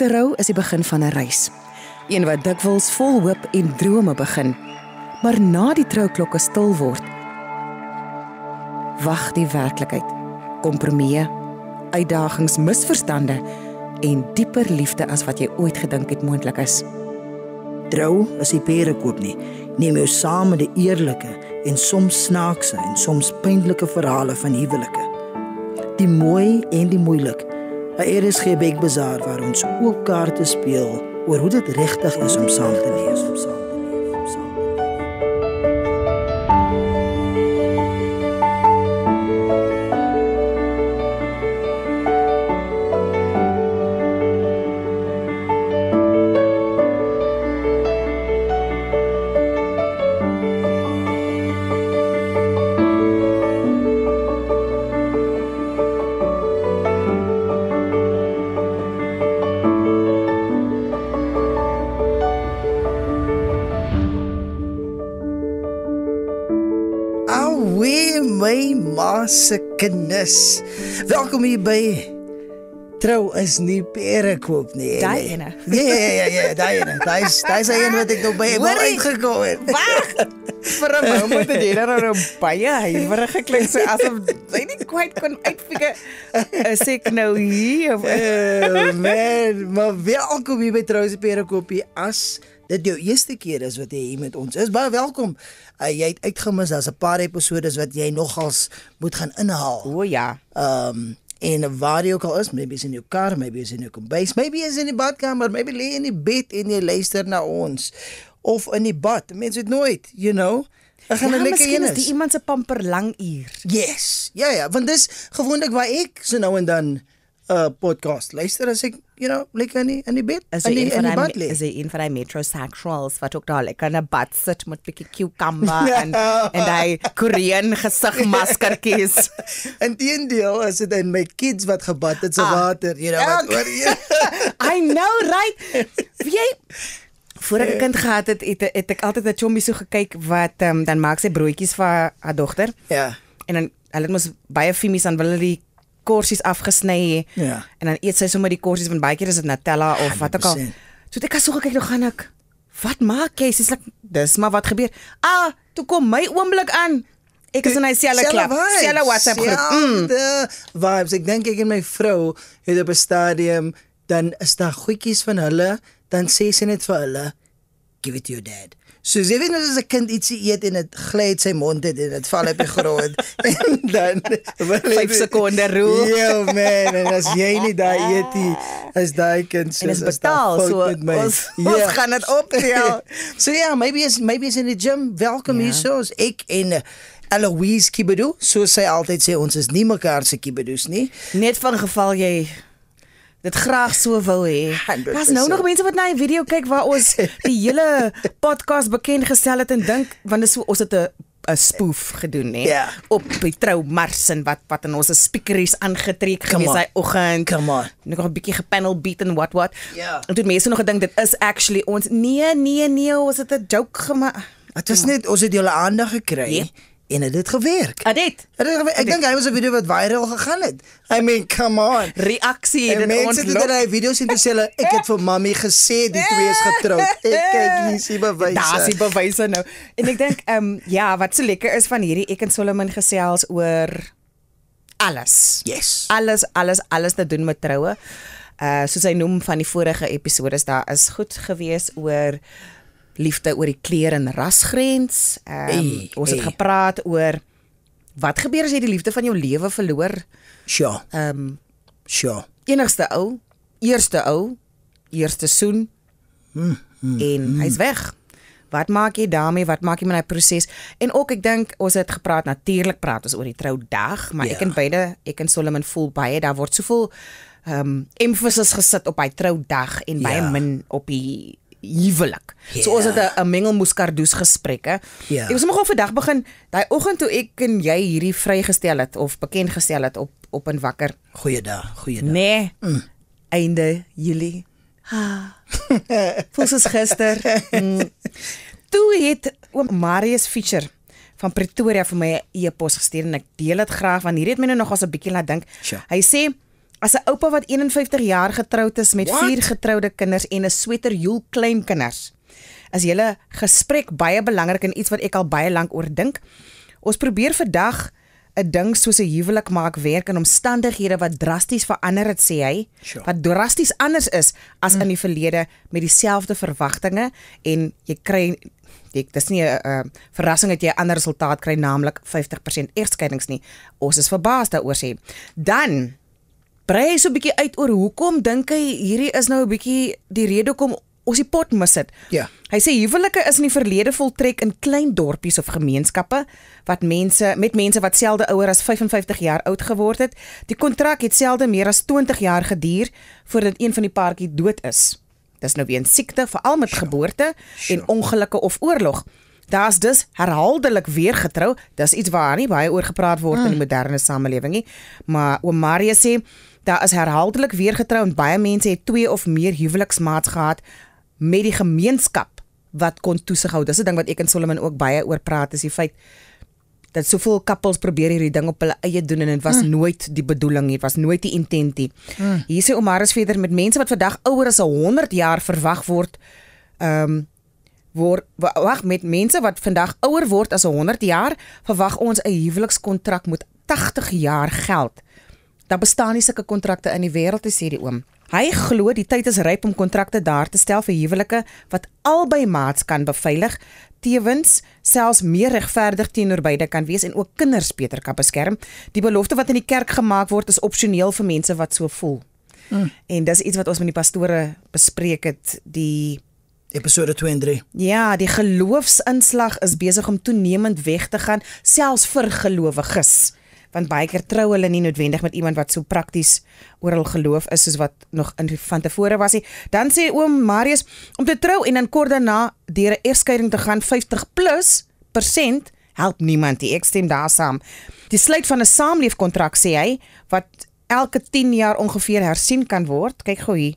Egterou is die begin van 'n reis. Een wat dikwels vol hoop en drome begin. Maar na die trouklokke stil word, wag die werklikheid, kompromieë, uitdagings, misverstande en dieper liefde as wat jy ooit gedink het moontlik is. Trou is die perekoop nie. Neem jou saam met die eerlike en soms snaakse en soms pynlike verhale van huwelike. Die mooi en die moeilik. 'n RSG Bekbazaar waar ons oop kaarte speel oor hoe dit regtig is om saam te leef. My ma se kinders. Welkom hier by Trou is nie perekoop nie. Daai ene. Ja, daai ene. Daai is een wat ek nog by heb uitgekom het. Wag! Vir 'n moment het jy nou baie huiwerig geklink, so asof jy nie kwyt kon uitfigure. Is ek nou hier? Man, maar welkom hier by Trou is nie perekoopie. As dit jou eerste keer is wat jy hier met ons is, baie welkom. Jy het uitgemis, daar's 'n paar episodes wat jy nogals moet gaan inhaal. O ja. En waar jy ook al is, maybe is in jou kar, maybe is in jou kombuis, maybe is in die badkamer, maybe lê in die bed en jy luister na ons. Of in die bad, mense weet nooit, you know. Ek gaan lekker miskien is die iemand se pamper lang uur. Yes, ja, want dis gewoonlik waar ek so nou en dan podcast luister as ek, you know, lekker in die bed, in die bad lê. Is hy een van die metrosexuals wat ook daar lekker in 'n bad sit met 'n bietjie cucumber en hy Korean gesigmaskertjies. Inteendeel is dit in my kids wat gebad het se water, you know, wat oor jy. I know, right? Jy voor ek 'n kind gehad het, het ek altyd 'n chommie so gekyk wat dan maak sy broodjies vir haar dogter. Ja. En dan hulle het mos baie filmies aan hulle die korsies afgesny Ja. En dan eet sy sommer die korsies want baie keer is dit Nutella of wat ook al. 100%. So ek so gekyk, nou gaan ek, wat maak jy? Sy's like, dis maar wat gebeur. Toe kom my oomblik aan. Ek is in hy selfe klap, selfe WhatsApp groep. De vibes. Ek dink ek en my vrou het op 'n stadium, dan is daar goedjies van hulle, dan sê sy net vir hulle, give it to your dad. So jy weet as 'n kind ietsie eet en dit gly uit sy mond uit en dit val op die grond en dan 5 sekonde roe. Ja man, en as jy nie daai eet nie, is daai kind en is betaal, so ons gaan dit optel. So ja, maybe is in die gym, welkom hier soos ek en Eloise Kibedu, so sy altyd sê ons is nie mekaar se Kibedus nie. Net van geval jy dit graag so wil hê. Daar's nou nog mense wat na 'n video kyk waar ons die hele podcast bekend gestel het en dink want dis so ons het 'n spoof gedoen hè op die troumars en wat in ons speakeries aangetrek gewees hy oggend. Come on. Nog 'n bietjie gepanel beat en what. Ja. En toe mense nog gedink dit is actually ons nee, ons het 'n joke gemaak. Dit was net ons het julle aandag gekry. En het dit gewerk? Ek dink hy was 'n video wat viral gegaan het. I mean, come on. Reaksie het dit ontlok. Mense het daai video's in te sê ek het vir mami gesê die twee is getroud. Ek kyk hier sien bewyse. Daar's die bewyse nou. En ek dink ja, wat so lekker is van hierdie ek en Solomon gesels oor alles. Yes. Alles te doen met troue. Soos hy noem van die vorige episodes, daar is goed gewees oor liefde oor die kleur en rasgrens. Ons het gepraat oor wat gebeur as jy die liefde van jou lewe verloor. Sure. Enigste ou, eerste soen en hy's weg. Wat maak jy daarmee? Wat maak jy met daai proses? En ook ek dink ons het gepraat, natuurlik praat ons oor die troudag, maar ek en Solomon voel baie daar word soveel emphasis gesit op hy troudag en baie min op die huwelik. So ons het 'n mengelmoeskardoes gesprekke. Ek was nogal vandag begin, daai oggend toe ek en jy hierdie vrygestel het of bekend gestel het op 'n wakker. Goeiedag. Nee. Einde Julie. Voel soos gister. Toe het oom Marius Fischer van Pretoria vir my 'n e-pos gestuur en ek deel dit graag want hier het my nou nog as 'n bietjie laat dink. Hy sê as 'n oupa wat 51 jaar getroud is met 4 getroude kinders en 'n sweterjoel kleinkinders, is julle gesprek baie belangrik en iets wat ek al baie lank oor dink. Ons probeer vandag 'n ding soos 'n huwelik maak werk in omstandighede wat drasties verander het, sê hy, wat drasties anders is as in die verlede met dieselfde verwagtinge en jy kry dis nie 'n verrassing dat jy 'n ander resultaat kry, naamlik 50% egskeidings nie. Ons is verbaas daaroor sê. Dan brei hy so 'n bietjie uit oor hoekom dink hy hierdie is nou 'n bietjie die rede hoekom ons die pot mis het. Ja. Hy sê huwelike is in die verlede voltrek in klein dorpies of gemeenskappe met mense wat selde ouer as 55 jaar oud geword het. Die kontrak het selde meer as 20 jaar geduur voordat een van die paartjie dood is. Dis nou weens siekte, veral met geboorte en ongelukke of oorlog. Daar's dus herhaaldelik weer getrou. Dis iets waar nie baie oor gepraat word in die moderne samelewing nie. Maar oom Marius sê daar is herhaaldelik weer getrou en baie mense het 2 of meer huweliksmaats gehad met die gemeenskap wat kon toesig hou. Dis 'n ding wat ek en Solomon ook baie oor praat, is die feit dat soveel couples probeer hierdie ding op hulle eie doen en dit was nooit die bedoeling nie, dit was nooit die intent nie. Hier sê oom Marius verder, met mense wat vandag ouer as 100 jaar verwag word, met mense wat vandag ouer word as 100 jaar, verwag ons 'n huwelikskontrak moet 80 jaar geld. Daar bestaan nie sulke kontrakte in die wêreld, sê die oom. Hy glo die tyd is ryp om kontrakte daar te stel vir huwelike wat albei maats kan beveilig, tevens selfs meer regverdig teenoor beide kan wees en ook kinders beter kan beskerm. Die belofte wat in die kerk gemaak word is opsioneel vir mense wat so voel. En dis iets wat ons met die pastore bespreek het, die Episode 2 en 3. Ja, die geloofsinslag is besig om toenemend weg te gaan, selfs vir gelowiges. Want baie keer trou hulle nie noodwendig met iemand wat so prakties oor hul geloof is soos wat nog van tevore was nie. Dan sê oom Marius, om te trou en dan kort daarna deur 'n egskeiding te gaan 50% help niemand nie. Ek stem daar saam. Die sluit van 'n saamleefkontrak, sê hy, wat elke 10 jaar ongeveer hersien kan word. Kyk gou hier.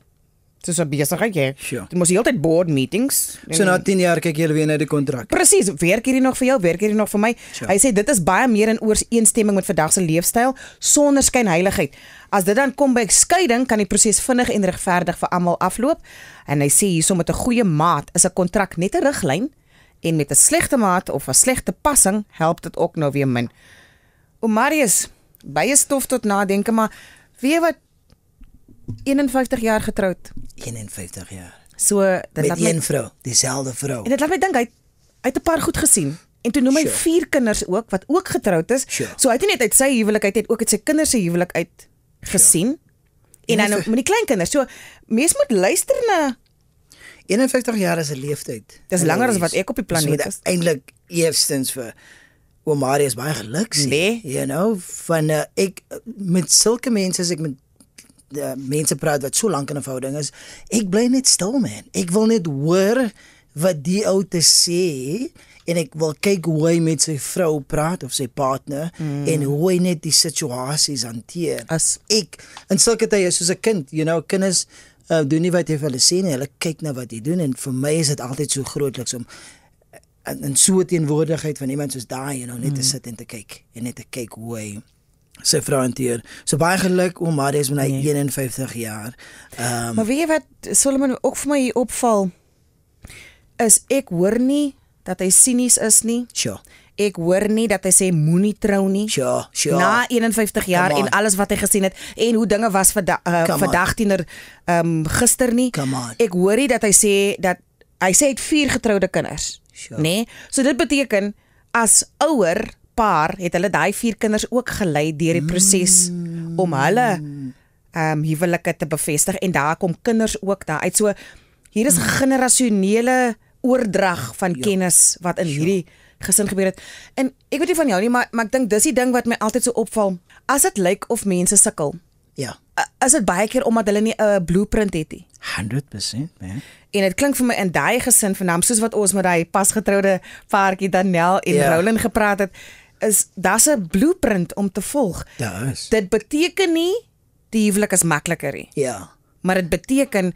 Dis 'n besigheid jy. Dit mos heeltyd board meetings. So na 10 jaar kyk jy weer na die kontrak. Presies, werk hierdie nog vir jou, werk hierdie nog vir my. Hy sê dit is baie meer in ooreenstemming met vandag se leefstyl sonder skynheiligheid. As dit dan kom by skeiding, kan die proses vinnig en regverdig vir almal afloop. En hy sê hierso met 'n goeie maat is 'n kontrak net 'n riglyn en met 'n slegte maat of 'n slegte passing help dit ook nou weer min. O Marius, baie stof tot nadenke, maar weet wat 51 jaar getroud. 51 jaar. So, dit met een vrou, dieselfde vrou. En dit laat my dink hy het 'n paar goed gesien. En toe noem hy 4 kinders ook wat ook getroud is. So hy het nie net uit sy huwelik, hy het ook uit sy kinders se huwelik uit gesien. En dan met die kleinkinders. So mens moet luister na 51 jaar is 'n leeftyd. Dis langer as wat ek op die planeet is. Eintlik eerstens vir oom Marius baie geluk sê. Nee. You know, van ek met sulke mense as ek met mense praat wat so lank in 'n verhouding is, ek bly net stil, man. Ek wil net hoor wat die ou te sê en ek wil kyk hoe hy met sy vrou praat of sy partner en hoe hy net die situasies hanteer. As ek in sulke tye soos 'n kind, you know, kinders doen nie wat jy vir hulle sê nie, hulle kyk na wat jy doen en vir my is dit altyd so grootliks om in so 'n teenwoordigheid van iemand soos daai, you know, net te sit en te kyk en net te kyk hoe hy sy vrou hanteer. So baie geluk oom Marius met hy 51 jaar. Maar weet jy wat Solomon ook vir my hier opval is ek hoor nie dat hy sinies is nie. Sure. Ek hoor nie dat hy sê moenie trou nie. Sure. Na 51 jaar en alles wat hy gesien het en hoe dinge was vandag teenoor gister nie. Ek hoor nie dat hy sê dat hy sê hy het 4 getroude kinders. Sure. Nee. So dit beteken as ouer paar het hulle daai 4 kinders ook gelei deur die proses om hulle huwelike te bevestig en daar kom kinders ook daar uit. So hier is 'n generasionele oordrag van kennis wat in hierdie gesin gebeur het. En ek weet nie van jou nie, maar ek dink dis die ding wat my altyd so opval. As dit lyk of mense sukkel. Ja. Is dit baie keer omdat hulle nie 'n blueprint het nie. 100%, man. En dit klink vir my in daai gesin vernaam soos wat ons met daai pasgetroude paartjie Daniel en Roland gepraat het, is daar's 'n blueprint om te volg. Daar is. Dit beteken nie die huwelik is makliker nie. Ja. Maar dit beteken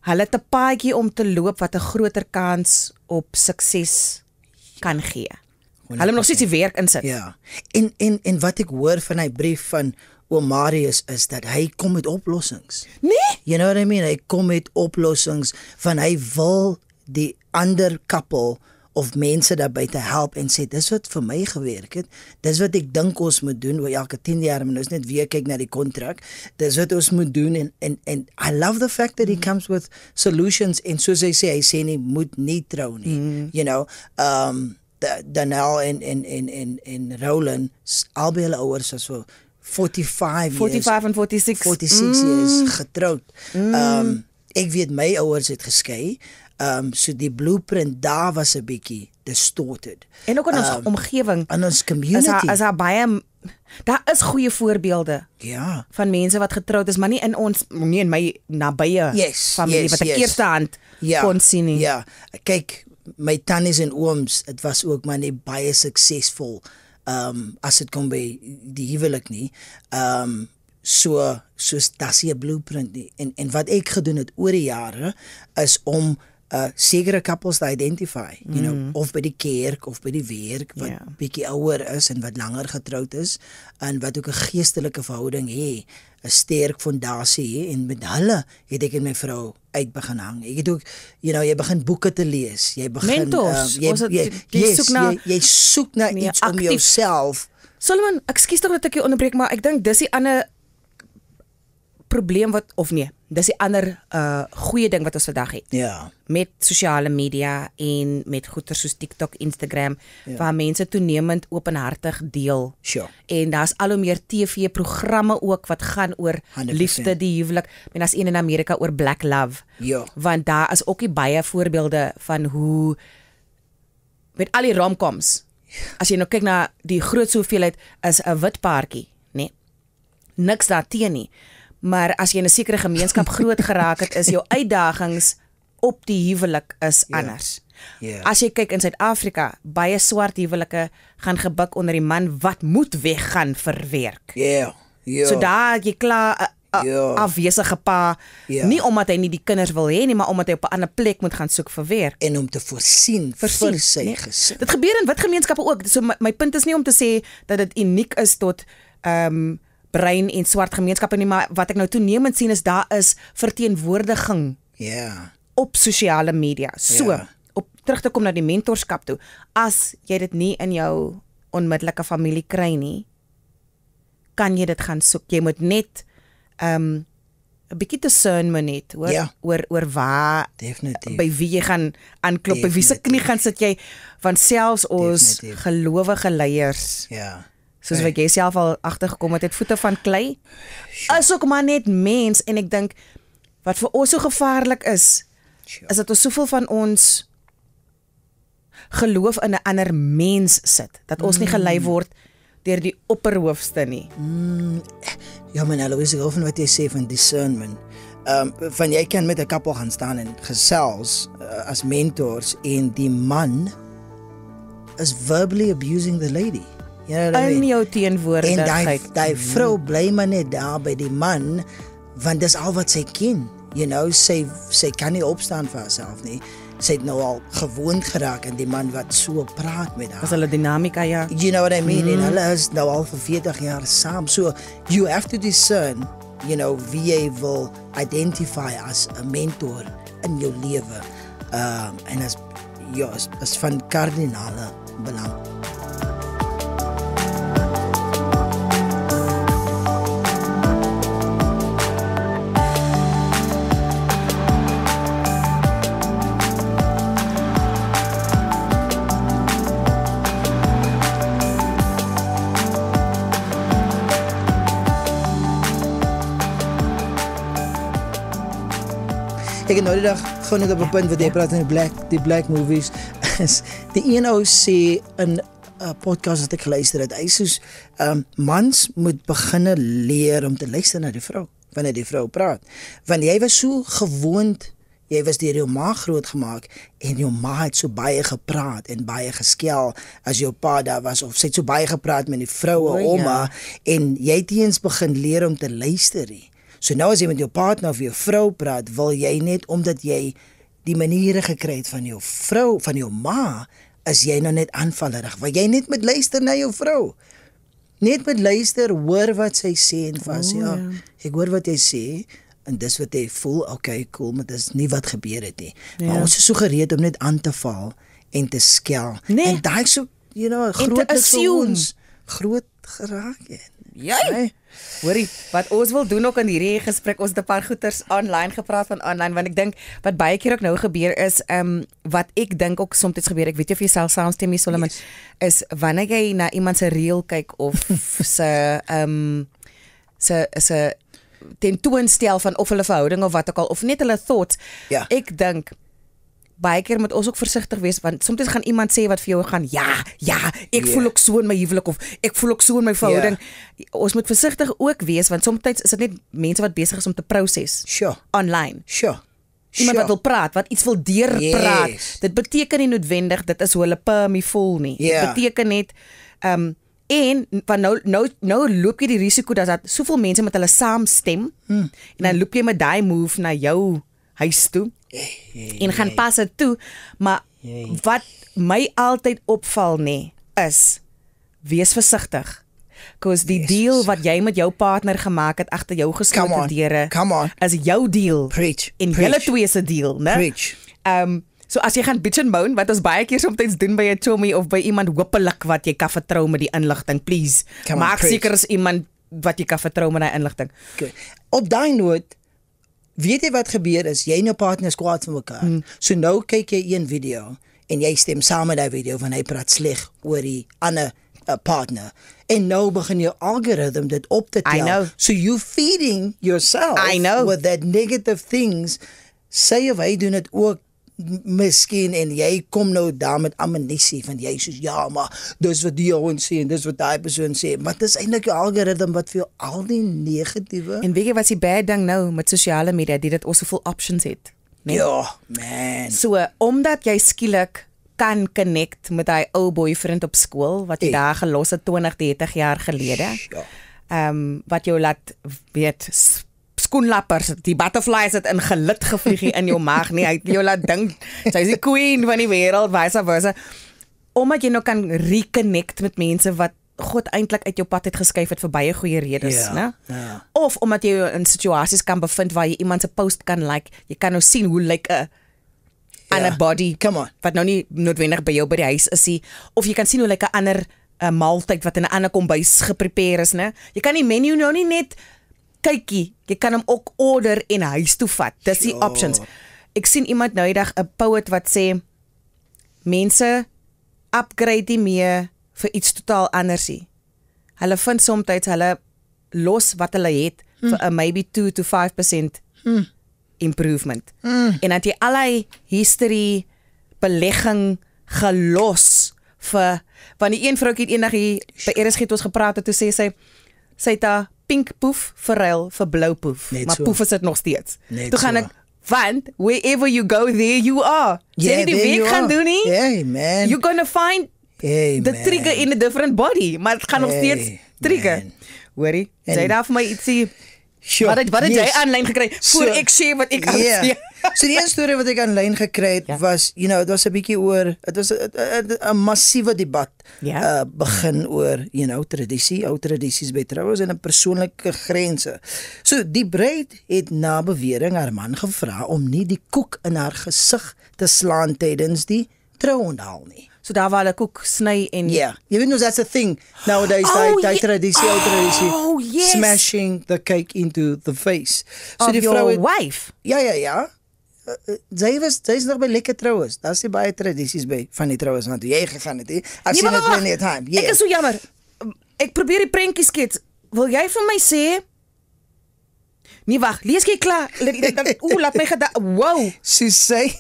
hulle het 'n paadjie om te loop wat 'n groter kans op sukses kan gee. Hulle moet nog steeds die werk insit. Ja. En wat ek hoor van hy brief van oom Marius is dat hy kom met oplossings. Nee? You know what I mean? Hy kom met oplossings van hy wil die ander couple of mense daar buite help en sê, dis wat vir my gewerk het, dis wat ek dink ons moet doen, oor elke 10 jaar, maar nou is net weer kyk na die kontrak, dis wat ons moet doen, en I love the fact that he comes with solutions, en soos hy sê nie, moet nie trou nie, you know, Danelle en Roland, albei hulle ouers is so 45 en 46. 46 years getroud. Ek weet my ouers het geskei. So die blueprint daar was 'n bietjie distorted. En ook in ons omgewing, in ons community. Is daar baie, daar is goeie voorbeelde van mense wat getroud is, maar nie in my nabye familie wat ek eerste hand kon sien nie. Ja, kyk, my tannies en ooms, dit was ook maar nie baie suksesvol as dit kom by die huwelik nie. Soos dat is 'n blueprint nie. En wat ek gedoen het oor die jare is om sekere couples te identify, you know, of by die kerk of by die werk wat bietjie ouer is en wat langer getroud is en wat ook 'n geestelike verhouding het, 'n sterk fondasie, en met hulle het ek en my vrou uit begin hang. Ek het ook, you know, jy begin boeke te lees, jy begin mentors, jy soek na iets om jouself. Solomon, ekskuus tog dat ek jou onderbreek, maar ek dink dis die ander probleem dis die ander goeie ding wat ons vandag het. Ja. Met sosiale media en met goeie soos TikTok, Instagram, waar mense toenemend openhartig deel. Sure. En daar's al hoe meer TV-programme ook wat gaan oor 100%. Liefde, die huwelik. En daar's een in Amerika oor Black Love. Ja. Want daar is ook baie voorbeelde van hoe met al die romcoms. As jy nou kyk na die grootste hoeveelheid is 'n wit paartjie, nê? Niks daarteen nie. Maar as jy in 'n sekere gemeenskap groot geraak het, is jou uitdagings op die huwelik is anders. As jy kyk in Suid-Afrika, baie swart huwelike gaan gebuk onder die man wat moet weggaan vir werk. So daar jy klaar 'n afwesige pa, nie omdat hy nie die kinders wil hê nie, maar omdat hy op 'n ander plek moet gaan soek vir werk. En om te voorsien vir sy gesin. Dit gebeur in wit gemeenskappe ook. So my punt is nie om te sê dat dit uniek is tot bruin en swart gemeenskappe nie, maar wat ek nou toenemend sien is daar is verteenwoordiging op sosiale media. So, op terug te kom na die mentorskap toe, as jy dit nie in jou onmiddellike familie kry nie, kan jy dit gaan soek. Jy moet net 'n bietjie discernment het oor waar, definitief, by wie jy gaan aanklop, by wie se knie gaan sit jy, want selfs ons gelowige leiers, soos wat jy self al agtergekom het voete van klei, is ook maar net mens, en ek dink, wat vir ons so gevaarlik is dat ons soveel van ons geloof in 'n ander mens sit, dat ons nie gelei word deur die opperhoofste nie. Ja, maar Louise, ek hoor van wat jy sê van discernment. Van jy kan met 'n koppel gaan staan en gesels as mentors, en die man is verbally abusing the lady. You know what I mean? In jou teenwoordigheid. En die vrou bly maar net daar by die man, want dis al wat sy ken. You know, sy kan nie opstaan vir haarself nie. Sy het nou al gewoond geraak aan die man wat so praat met haar. Was hulle dinamika, You know what I mean? En hulle is nou al vir 40 jaar saam. So, you have to discern, you know, wie jy wil identify as 'n mentor in jou lewe. En is van kardinale belang. Ek het nou die dag gewoon net op 'n punt wat jy praat in die black movies, is die een ou sê in 'n podcast wat ek geluister het, hy sê mans moet beginne leer om te luister na die vrou, wanneer die vrou praat, want jy was so gewoond, jy was deur jou ma grootgemaak, en jou ma het so baie gepraat en baie geskel as jou pa daar was, of sy het so baie gepraat met die vroue, oma, en jy het eens begin leer om te luister nie. So nou as jy met jou partner of jou vrou praat, wil jy net, omdat jy die maniere gekry het van jou vrou, van jou ma, is jy nou net aanvallerig, want jy net moet luister na jou vrou. net met luister, hoor wat sy sê en vas, ja, ek hoor wat jy sê, en dis wat jy voel, okay, cool, maar dis nie wat gebeur het nie. Maar ons is so gereed om net aan te val en te skel. En daai so, groot geraak het. Jy, hoorie, wat ons wil doen ook in hierdie gesprek, ons het 'n paar goeters online gepraat van online, want ek dink, wat baie keer ook nou gebeur is, wat ek dink ook soms gebeur, ek weet jy of jy self saamstem nie, Solomon, is wanneer jy na iemand se reel kyk, of sy tentoonstel van of hulle verhouding of wat ook al, of net hulle thoughts, ek dink, baie keer moet ons ook versigtig wees, want soms gaan iemand sê wat vir jou gaan, ek voel ook so in my huwelik, of ek voel ook so in my verhouding. Ons moet versigtig ook wees, want soms is dit net mense wat besig is om te proses online. Iemand wat wil praat, wat iets wil deurpraat. Dit beteken nie noodwendig, dit is hoe hulle permie voel nie. Dit beteken net, en van nou loop jy die risiko dat soveel mense met hulle saamstem, en dan loop jy met die move na jou huis toe, en gaan pas dit toe, maar wat my altyd opval nie, is, wees versigtig, because die deal wat jy met jou partner gemaak het, agter jou geslote deure, is jou deal, en julle twee se deal, né? So as jy gaan bitch and moan, wat ons baie keer soms doen by 'n chommy, of by iemand hopelik wat jy kan vertrou met die inligting, please, maak seker is iemand wat jy kan vertrou met die inligting. Op daai noot, weet jy wat gebeur is, jy en jou partner is kwaad van mekaar. So nou kyk jy een video, en jy stem saam met die video, van hy praat sleg oor die ander partner. En nou begin jou algorithm dit op te tel. So you feeding yourself with that negative things. Sê of hy doen dit ook, miskien, en jy kom nou daar met ammunisie, van jy soos, ja, maar dis wat die ouens sê, en dis wat die persoon sê, maar dit is eintlik jou algorithm wat vir jou al die negatiewe. En weet jy wat die bad ding nou, met sosiale media, dit ons soveel options het. Nee? Ja, man. So, omdat jy skielik kan connect met die ou boyfriend op skool, wat jy daar gelos het 20, 30 jaar gelede, wat jou laat, weet, skoenlappers, die butterflies het in gelid gevlieg in jou maag nie, hy het jou laat dink, sy is die queen van die wêreld, vice versa, omdat jy nou kan reconnect met mense wat God eintlik uit jou pad het geskuif het vir baie goeie redes, né? Of omdat jy in situasies kan bevind waar jy iemand se post kan like, jy kan nou sien hoe lyk 'n ander body, wat nou nie noodwendig by jou by die huis is nie, of jy kan sien hoe lyk 'n ander maaltyd wat in 'n ander kombuis geprepare is, né? Jy kan die menu nou nie net kykie, jy kan hom ook order en huis toe vat. Dis die options. Ek sien iemand nou die dag, 'n poet wat sê, mense upgrade nie meer vir iets totaal anders nie. Hulle vind soms hulle los wat hulle het vir 'n maybe 2 to 5% improvement. En dat jy allerlei history, belegging gelos vir, want die een vroukie het eendag hier by RSG het ons gepraat het, toe sê sy het 'n pink poef verruil vir blou poef, maar poef is dit nog steeds. Toe gaan ek, want wherever you go, there you are. Sê nie die week gaan doen nie, you're gonna find the trigger in a different body, maar het gaan nog steeds trigger. Hoorie, sê daar vir my ietsie, wat het jy aanlyn gekry, voor ek sê wat ek sê. So die een storie wat ek aanlyn gekry het, was, het was 'n bietjie oor, het was 'n massiewe debat begin oor, ou tradisies by troues en 'n persoonlike grense. So die bruid het na bewering haar man gevra om nie die koek in haar gesig te slaan tydens die trouonthaal nie. So daar waar hulle koek sny en... Yeah, you know that's a thing nowadays, die tradisie, ou tradisie, smashing the cake into the face. So of your wife? Ja. Sy is nog by lekker troues. Daar is nie baie tradisies by van die troues, want jy gegaan het, I've seen it plenty of time. Ek is so jammer. Ek probeer die prentjie skets. Wil jy vir my sê? Nee, wag, lees jy klaar? Laat my wow. Sy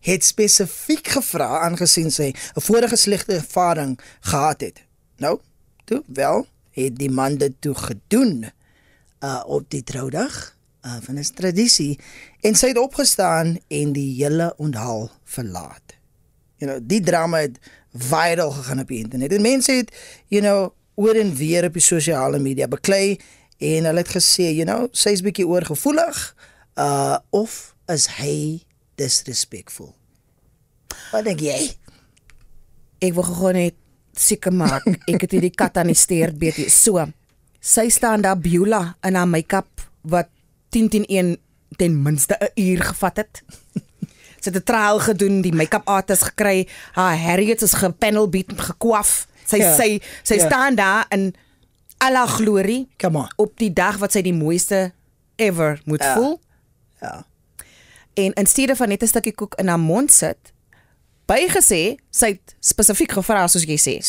het spesifiek gevra, aangesien sy 'n vorige slegte ervaring gehad het. Nou, toe wel, het die man dit toe gedoen op die troudag van 'n tradisie, en sy het opgestaan en die hele onthaal verlaat. Die drama het viral gegaan op die internet, en mense het, oor en weer op die sosiale media beklei, en hulle het gesê, sy is bietjie oorgevoelig, of is hy disrespectful? Wat denk jy? Ek wil gewoon net seker maak, ek het hierdie kat aan die stert beet. So, sy staan daar Beulah in haar make-up, wat 10-10-1 ten minste 'n uur gevat het. Sy het 'n trial gedoen, die make-up artist gekry, haar Harriet is gepanel beat, gekwaf. Sy staan daar in al haar glorie, op die dag wat sy die mooiste ever moet voel. Ja. En in steede van net 'n stukkie koek in haar mond sit, bygesê, sy het spesifiek gevra, soos jy sê.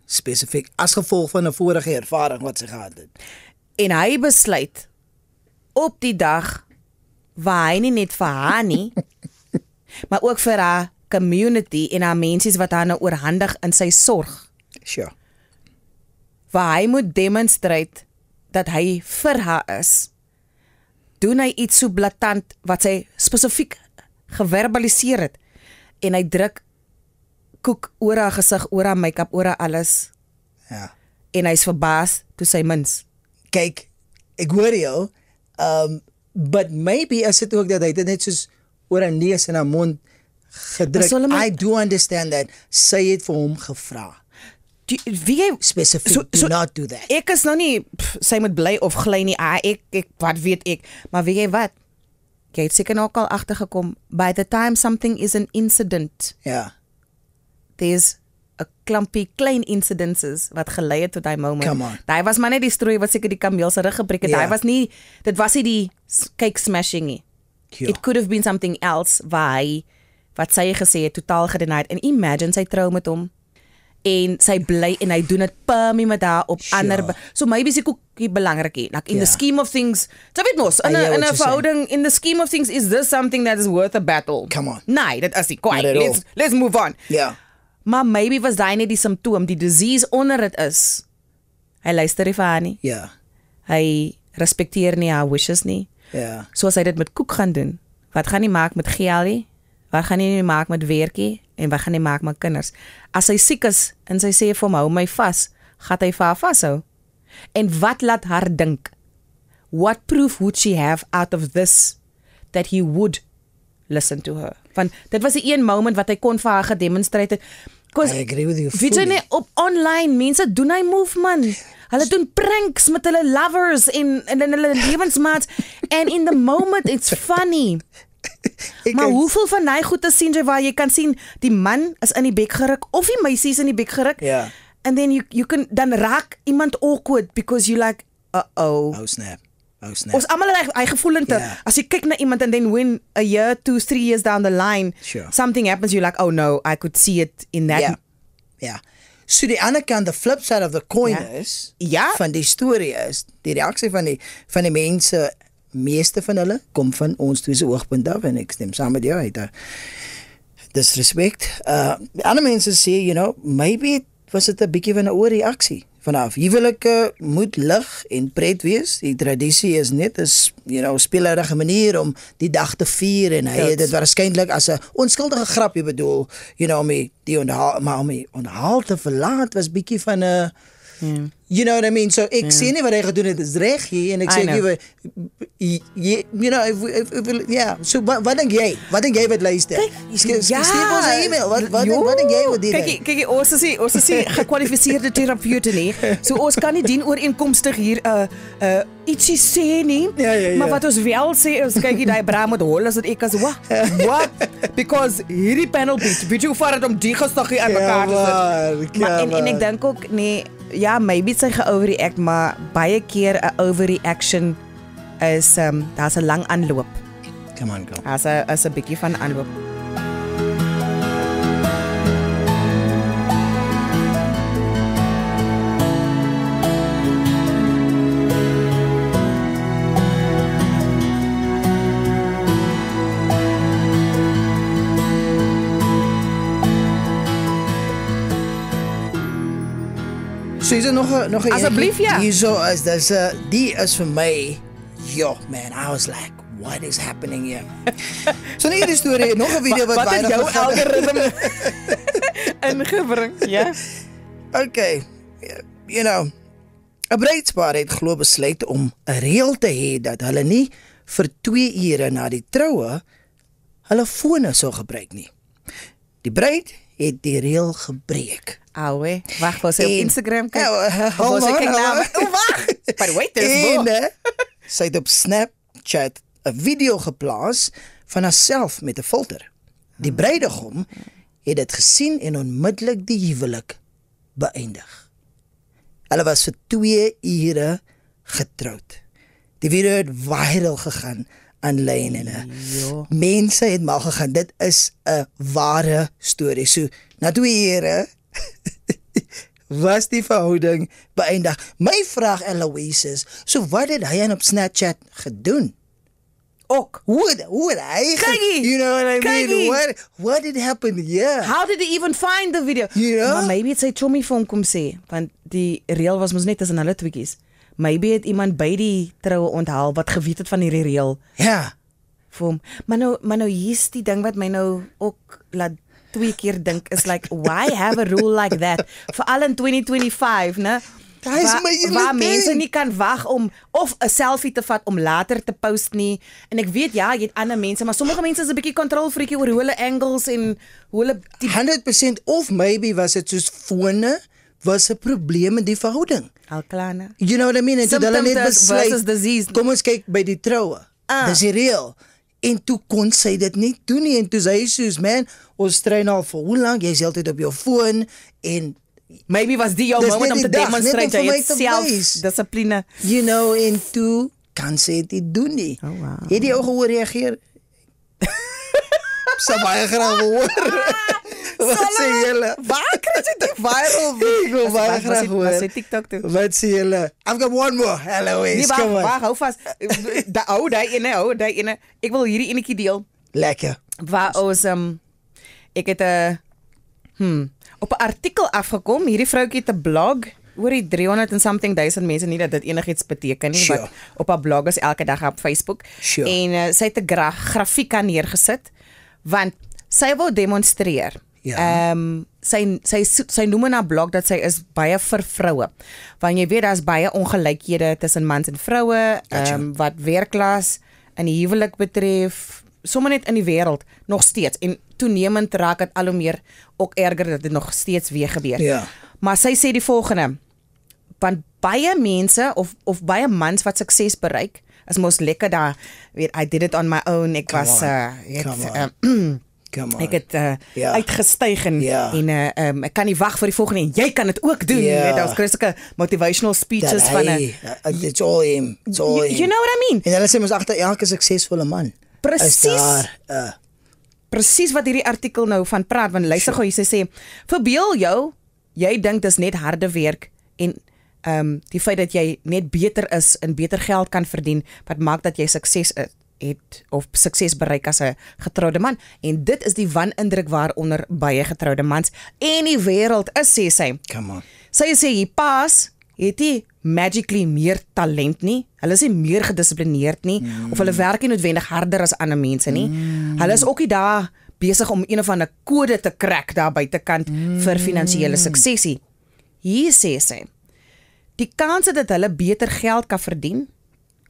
Spesifiek, as gevolg van 'n vorige ervaring wat sy gehad het. En hy besluit, op die dag, waar hy nie net vir haar nie, maar ook vir haar community en haar mensies wat haar nou oorhandig in sy sorg. Sure. Waar hy moet demonstrate dat hy vir haar is, doen hy iets so blaatant wat sy spesifiek geverbaliseer het. En hy druk koek oor haar gesig, oor haar make-up, oor haar alles. Ja. En hy's verbaas toe sy mins. Kyk, ek hoor jou, but maybe is dit ook dat hy dit net soos oor haar neus en haar mond gedruk. I do understand that. Sy het vir hom gevra. Specifiek, do not do that. Ek is nou nie, sy moet bly of gly nie, ek, wat weet ek, maar weet jy wat? Jy het seker ook al agtergekom, by the time something is an incident, there's a klumpie klein incidences wat gelei het tot die moment. Come on. Daai was maar net die strooi wat seker die kameel se rug gebreek het. Daai was nie, dit was nie die cake smashing nie. It could have been something else waar hy, wat sy gesê het, totaal gedenied. En imagine, sy trou met hom. En sy bly, en hy doen het permie met haar op ander, so maybe is ek ook belangrik hier. Like in the scheme of things, so weet mos, in 'n verhouding, in the scheme of things, is this something that is worth a battle? Come on. Nee, dit is nie, kwaai, let's move on. Ja. Maar maybe was daai net die symptoom, die disease onder het is. Hy luister nie vir haar nie. Ja. Hy respekteer nie haar wishes nie. Ja. Soos hy dit met koek gaan doen. Wat gaan hy maak met Gialie? Wat gaan hy maak met Weertjie? En wat gaan hy maak met kinders? As hy siek is en sy sê vir hom, hou my vas, gaan hy vir haar vashou. En wat laat haar dink? What proof would she have out of this that he would listen to her? Want dit was die een moment wat hy kon vir haar gedemonstreer het. I agree with you fully. Weet jy nie, op online, mense doen hy move, man. Hulle doen pranks met hulle lovers en hulle lewensmaats. And in the moment, it's funny. Maar hoeveel van die goed te sien jy waar jy kan sien, die man is in die bek geruk, of die meisie is in die bek geruk. Ja. And then you can, dan raak iemand awkward, because you like, Oh snap. Ons almal hy gevoelente. As jy kyk na iemand and then when a year, 2, 3 years down the line, something happens, you're like, oh no, I could see it in that. Ja. So die ander kant, the flip side of the coin is, van die storie is, die reaksie van die mense, meeste van hulle, kom van ons twee se oogpunt af, en ek stem saam met jou, uit disrespect. Die ander mense sê, maybe was dit 'n bietjie van 'n oorreaksie. Vanaf huwelike moet lig en pret wees. Die tradisie is net 'n speelerige manier om die dag te vier, en hy het dit waarskynlik as 'n onskuldige grapjie bedoel, om die onthaal te verlaat was bietjie van 'n you know what I mean? So ek sê nie wat hy gedoen het is reg hier, en ek sê so wat dink jy? Wat dink jy wat luister? Stuur ons 'n e-mail. Wat dink jy wat dit? Kyk, ons is nie gekwalifiseerde terapeute nie. So ons kan nie dienooreenkomstig hier ietsie sê nie. Maar wat ons wel sê is, kyk, daai bra met hol as dit ek as what? Because hierdie panel beat, weet jy hoe ver dit om die gestiggie aan mekaar te sit. Maar en ek dink ook nee, ja, maybe sy ge-overreact, maar baie keer 'n overreaction is daar's 'n lang aanloop. Come on, girl. As 'n bietjie van aanloop. So is er nog een asseblief, ja. Die is vir my, man, I was like, what is happening here? So nie die storie, nog 'n video wat het jou algoritme ingebring, ja? Okay, 'n bruidspaar het glo besluit om 'n reël te hê dat hulle nie vir 2 ure na die troue hulle fone sou gebruik nie. Die bruid het die reël gebreek. Auwe, wag, was sy op Instagram kyk? Hold Was sy on, kyk na hold on. wag. Maar wait, dis En sy het op Snapchat 'n video geplaas van haarself met 'n filter. Die bruidegom het dit gesien en onmiddellik die huwelik beëindig. Hulle was vir 2 ure getroud. Die video het viral gegaan aanlyn en mense het mal gegaan. Dit is 'n ware storie. So na 2 ure was die verhouding beëindig. My vraag Eloise is, so wat het hy op Snapchat gedoen? ook. Hoe het hy you know what I mean? What did happen here? How did he even find the video? Ja. Maar maybe het sy chommy vir hom kom sê, want die reël was mos net tussen hulle tweeetjies. Maybe het iemand by die troue onthaal wat geweet het van hierdie reël. Ja. Vir hom. Maar nou hier's die ding wat my nou ook laat 2 keer dink is like, why have a rule like that? Veral in 2025, né? Waar mense nie kan wag om of 'n selfie te vat om later te post nie. En ek weet ja, jy het ander mense, maar sommige mense is 'n bietjie kontrolfreakie oor hoe hulle angles en hoe hulle 100% of maybe was dit soos fone was 'n probleem in die verhouding. Alklane. You know what I mean? En toe hulle net versus disease. Kom ons kyk by die troue. Dis die reël. En toe kon sy dit nie doen nie en toe sê hy soos man, ons train al vir hoe lank, jy's heeltyd op jou foon en maybe was die jou moment om te demonstrate jy het self-dissipline. You know, en toe kan sy dit doen nie. Oh, wow. Het jy ook gehoor reageer? Sy baie graag hoor. Wat sê julle? Waar kry jy dit viral? Ek wil baie graag hoor. Wat sê TikTok toe? Wat sê julle? I've got one more. Hello, Nee, come on. wag, hou vas. Daai ene. Ek wil hierdie enetjie deel. Lekker. Waar ons ek het 'n op 'n artikel afgekom. Hierdie vroutjie het 'n blog oor die 300 and something duisend mense, nie dat dit enigiets beteken nie, Sure. wat op haar blog is elke dag op Facebook. Sure. En sy het 'n grafiek aan neergesit want sy wou demonstreer. Ja. Sy noem in haar blog dat sy is baie vir vroue. Want jy weet daar's baie ongelykhede tussen mans en vroue, wat werkklas in die huwelik betref, sommer net in die wêreld nog steeds en toenemend raak dit al hoe meer ook erger dat dit nog steeds weer gebeur. Ja. Maar sy sê die volgende: want baie mense of baie mans wat sukses bereik is mos lekker daar, weet I did it on my own, ek was ek het uitgestyg en ek kan nie wag vir die volgende en jy kan dit ook doen. Weet daar's Christelike motivational speeches van 'n it's all him. It's all him. You know what I mean? En hulle sê mos agter elke suksesvolle man. Presies. Presies wat hierdie artikel nou van praat, want luister gou, sy sê, verbeel jou, jy dink dis net harde werk en die feit dat jy net beter is en beter geld kan verdien, wat maak dat jy sukses het of sukses bereik as 'n getroude man. En dit is die wanindruk waaronder baie getroude mans en die wêreld is, sê sy. Come on. Sy sê hier paas het nie magically meer talent nie. Hulle is nie meer gedissiplineerd nie of hulle werk nie noodwendig harder as ander mense nie. Hulle is ook nie daar besig om een of ander kode te crack daar buitekant vir finansiële suksesie. Hier sê sy, die kans dat hulle beter geld kan verdien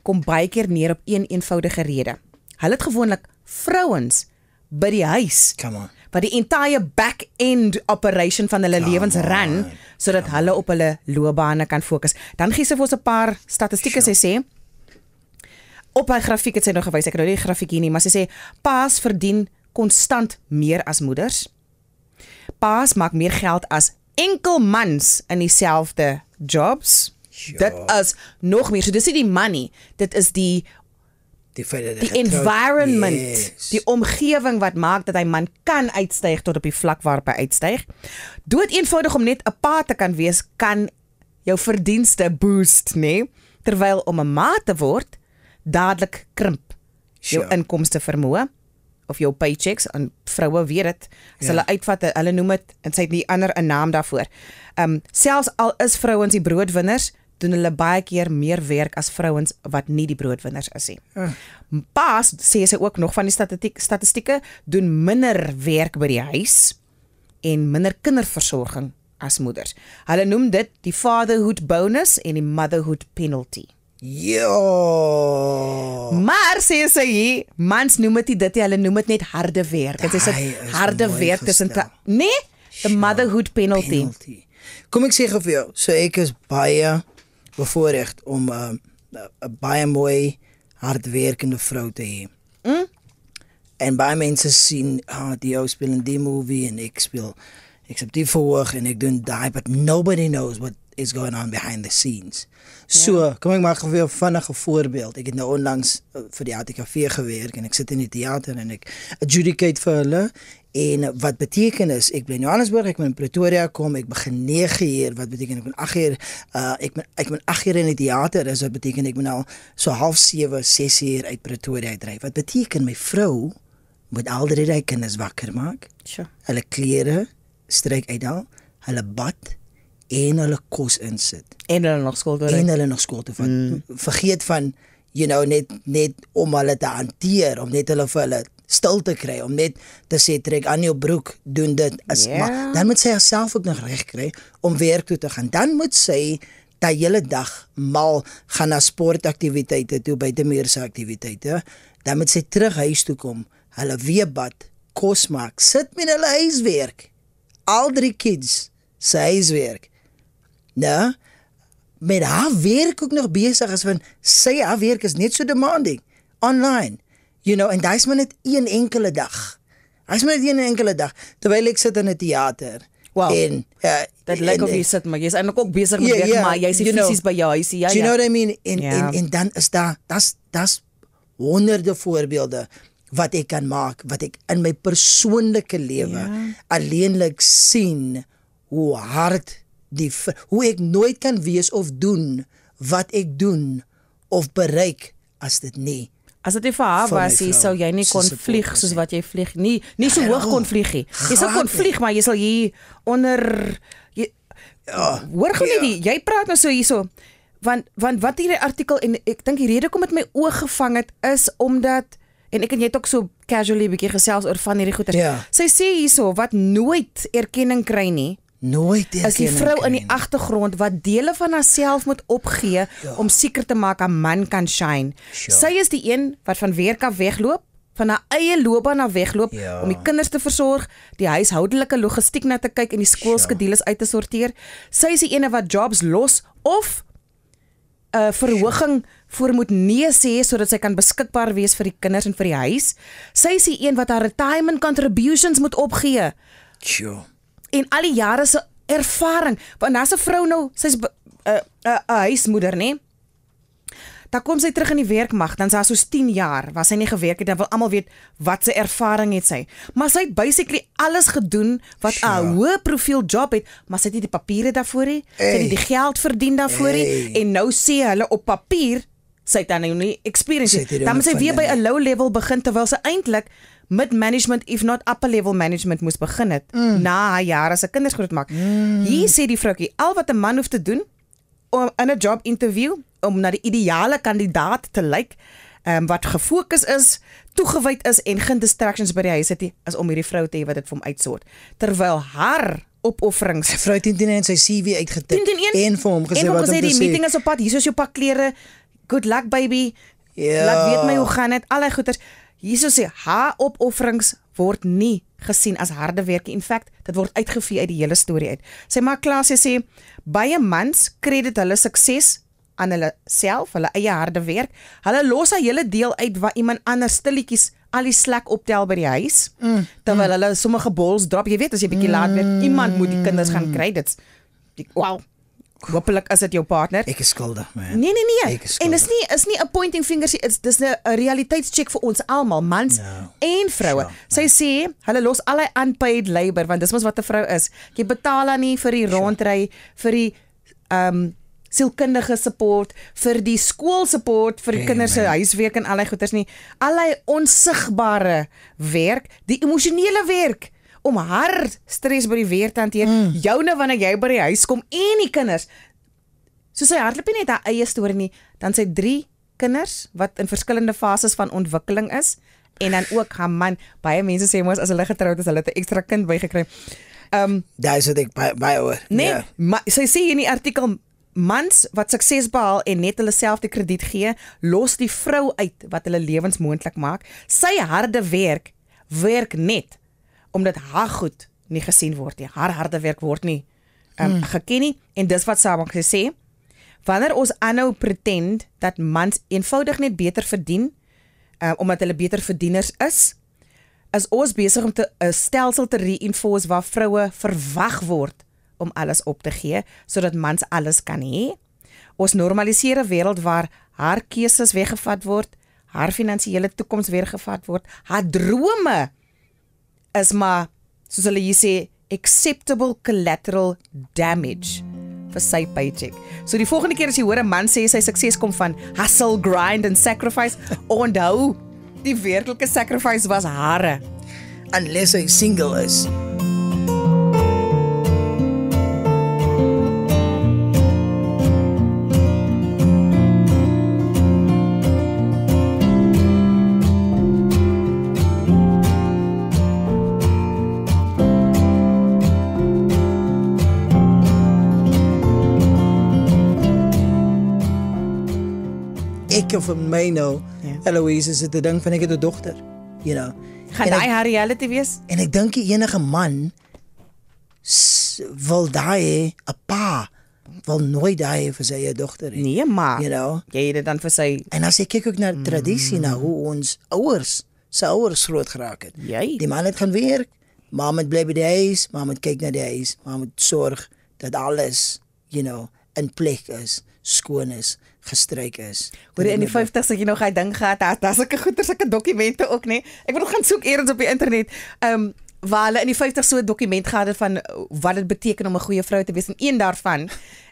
kom baie keer neer op een eenvoudige rede. Hulle het gewoonlik vrouens by die huis wat die entire back-end operation van hulle lewens run, sodat hulle op hulle loopbane kan fokus. Dan gee sy vir ons 'n paar statistieke. Sy sê, op haar grafiek het sy nou gewys, ek het nou nie die grafiek hier nie, maar sy sê, paas verdien konstant meer as moeders. Paas maak meer geld as enkel mans in dieselfde jobs. Dit is nog meer, so dis nie die money, dit is die environment, die omgewing wat maak dat hy man kan uitstyg tot op die vlak waarop hy uitstyg. Dood eenvoudig om net 'n pa te kan wees, kan jou verdienste boost, nee? Terwyl om 'n ma te word, dadelik krimp jou inkomste vermoë of jou paychecks, en vroue weet dit, as hulle uitvat, hulle noem dit, en sy het nie ander 'n naam daarvoor. Selfs al is vrouens die broodwinners, doen hulle baie keer meer werk as vrouens wat nie die broodwinners is nie. Paas, sê sy ook nog van die statistieke, doen minder werk by die huis en minder kinderversorging as moeders. Hulle noem dit die fatherhood bonus en die motherhood penalty. Maar sê sy hier, mans noem dit nie dit, hulle noem dit net harde werk. En sy sê harde werk tussen nee, The motherhood penalty. Kom ek sê vir jou, so ek is baie bevoorrecht om 'n baie mooi hardwerkende vrou te hê. En baie mense sien, die ou speel in die movie en ek heb die verhoog en ek doen die, but nobody knows what is going on behind the scenes. So, kom ek maak vir jou 'n vinnige voorbeeld. Ek het nou onlangs vir die ATKV gewerk en ek sit in die theater en ek adjudicate vir hulle. En wat beteken is, ek bly in Johannesburg, ek moet in Pretoria kom, ek begin 9 uur, wat beteken ek moet 8 uur, ek moet 8 uur in die theater, dus wat beteken ek moet al so 6:30, 6 uur uit Pretoria uitdryf. Wat beteken my vrou moet al die kinders wakker maak, hulle klere stryk uithaal, hulle bad en hulle kos insit. En hulle nog skool toe ry. En hulle nog skool toe vat. Vergeet van, net om hulle te hanteer, om net hulle vir hulle stil te kry, om net te sê, trek aan jou broek, doen dit, maar dan moet sy haarself ook nog reg kry, om werk toe te gaan. Dan moet sy die hele dag mal gaan na sportaktiwiteite toe, buitemuurse aktiwiteite, dan moet sy terug huis toe kom, hulle weer bad, kos maak, sit met hulle huiswerk, al 3 kids, sy huiswerk, nou, met haar werk ook nog bezig is, want haar werk is net so demanding, online, en daar is maar net een enkele dag. Terwyl ek sit in 'n theater. Wow. En dit lyk of jy sit, maar jy is eintlik ook besig met werk, maar jy is fisies by jou huisie. Do you know what I mean? En dan is daar's honderde voorbeelde wat ek kan maak, wat ek in my persoonlike lewe alleenlik sien hoe hard hoe ek nooit kan wees of doen wat ek doen of bereik as dit nie. As dit vir haar was, sou jy nie kon vlieg soos wat jy vlieg. Nie so hoog kon vlieg nie. Jy sou kon vlieg, maar jy sal hier onder hoor gou net, jy praat nou so hierso. Want wat hierdie artikel, en ek dink die rede kom met my oog gevang het is omdat, en ek en jy het ook so casually bietjie gesels oor van hierdie goeters. Sy sê hierso wat nooit erkenning kry nie. Is die vrou in die agtergrond wat dele van haarself moet opgee om seker te maak 'n man kan shine. Sy is die een wat van werk af wegloop, van haar eie loopbaan af wegloop om die kinders te versorg, die huishoudelike logistiek na te kyk en die skoolskedules uit te sorteer. Sy is die ene wat jobs los of 'n verhoging voor moet nee sê sodat sy kan beskikbaar wees vir die kinders en vir die huis. Sy is die een wat haar retirement contributions moet opgee. En al die jare se ervaring, want as 'n vrou nou, sy's 'n huismoeder, nê? Dan kom sy terug in die werkmag, dan sy soos 10 jaar, waar sy nie gewerk het, dan wil almal weet wat sy ervaring het sy. Maar sy het basically alles gedoen wat 'n hoë profiel job het, maar sy het nie die papiere daarvoor nie, sy het nie die geld verdien daarvoor nie, en nou sê hulle op papier, sy het dan nou nie experience nie. Dan moet sy weer by 'n low level begin, terwyl sy eintlik mid-management, if not upper level management moes begin het, na haar jare se kinders groot maak. Hier sê die vroukie, al wat 'n man hoef te doen, om in 'n job interview, om na die ideale kandidaat te lyk, wat gefokus is, toegewyd is, en geen distractions by die huis het, is om hierdie vrou te hê wat dit vir hom uitsort. Terwyl haar opofferings, sy vrou 10 en sy CV uitgetik, en vir hom gesê wat om te sê, die meeting is op pad, hier is jou pak klere, good luck baby, laat weet my hoe gaan het, allerlei goeders. Jesus sê, haar opofferings word nie gesien as harde werk. In fact, dit word uitgevee uit die hele storie uit. Sy maak klaar, sy sê, baie mans kredit hulle sukses aan hulle self, hulle eie harde werk. Hulle los 'n hele deel uit waar iemand anders stilletjies al die slak optel by die huis, terwyl hulle sommige balls drop. Jy weet, as jy bietjie laat werk, iemand moet die kinders gaan kry. Dit's wow. Hoopelik is dit jou partner. Ek is skuldig, man. Nee. En is nie 'n pointing fingers, dis 'n realiteitscheck vir ons almal, mans en vroue. Sy sê, hulle los allei unpaid labor, want dis mos wat 'n vrou is. Jy betaal haar nie vir die rondry, vir die sielkundige support, vir die skool support, vir die kinders se huiswerk en allei goeders nie. Allei onsigbare werk, die emosionele werk, om haar stres by die weer te hanteer, joune wanneer jy by die huis kom, en die kinders. So sy hardloop nie net haar eie storie nie, dan sy 3 kinders, wat in verskillende fases van ontwikkeling is, en dan ook haar man. Baie mense sê mos, as hulle getroud is, hulle het 'n ekstra kind bygekry. Daar is wat ek baie oor. Nee, maar sy sê in die artikel, mans wat sukses behaal en net hulle self die krediet gee, los die vrou uit wat hulle lewens moontlik maak. Sy harde werk net omdat haar goed nie gesien word nie. Haar harde werk word nie geken nie. En dis wat Samak gesê, wanneer ons aanhou pretend dat mans eenvoudig net beter verdien, omdat hulle beter verdieners is ons besig om 'n stelsel te reinforce waar vroue verwag word om alles op te gee, sodat mans alles kan hê. Ons normaliseer 'n wêreld waar haar keuses weggevat word, haar finansiële toekoms weggevat word, haar drome is maar, soos hulle hier sê, acceptable collateral damage vir sy paycheck. So die volgende keer as jy hoor 'n man sê sy sukses kom van hustle, grind and sacrifice, onthou, die werklike sacrifice was hare. Unless hy single is. Ek vir my nou, Eloise, is dit 'n ding van ek het 'n dogter, you know. Gaan hy haar reality wees? En ek dink enige man wil daai 'n pa wil nooit daai vir sy dogter hê. Nee, maar you know, jy het dit dan vir sy. En as ek kyk ook na tradisie, na hoe ons se ouers groot geraak het. Die man het gaan werk, ma moet bly by die huis, ma moet kyk na die huis, ma moet sorg dat alles, you know, in plek is, skoon is, gestryk is. Hoor in die 50s het jy nog hy ding gehad, daar's sulke goeie sulke dokumente ook, nee. Ek moet gaan soek eers op die internet. Waar hulle in die 50s so 'n dokument gehad het van wat dit beteken om 'n goeie vrou te wees. En een daarvan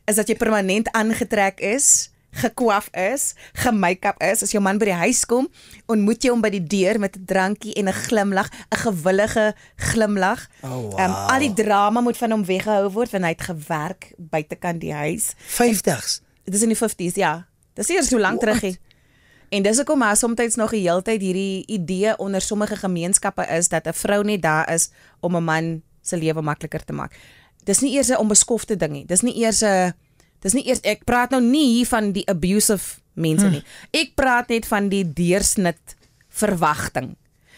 is dat jy permanent aangetrek is, gekwaf is, gemake-up is. As jou man by die huis kom, ontmoet jy hom by die deur met 'n drankie en 'n glimlag, 'n gewillige glimlag. Wow. Al die drama moet van hom weggehou word want hy het gewerk buitekant die huis. 50s. Dit is in die 50s, ja. Dis eers so lank terug nie. En dis hoekom maar soms nog die hele tyd hierdie idee onder sommige gemeenskappe is dat 'n vrou net daar is om 'n man se lewe makliker te maak. Dis nie eers 'n onbeskofte ding nie. Dis nie eers ek praat nou nie hier van die abusive mense nie. Ek praat net van die deursnit verwagting.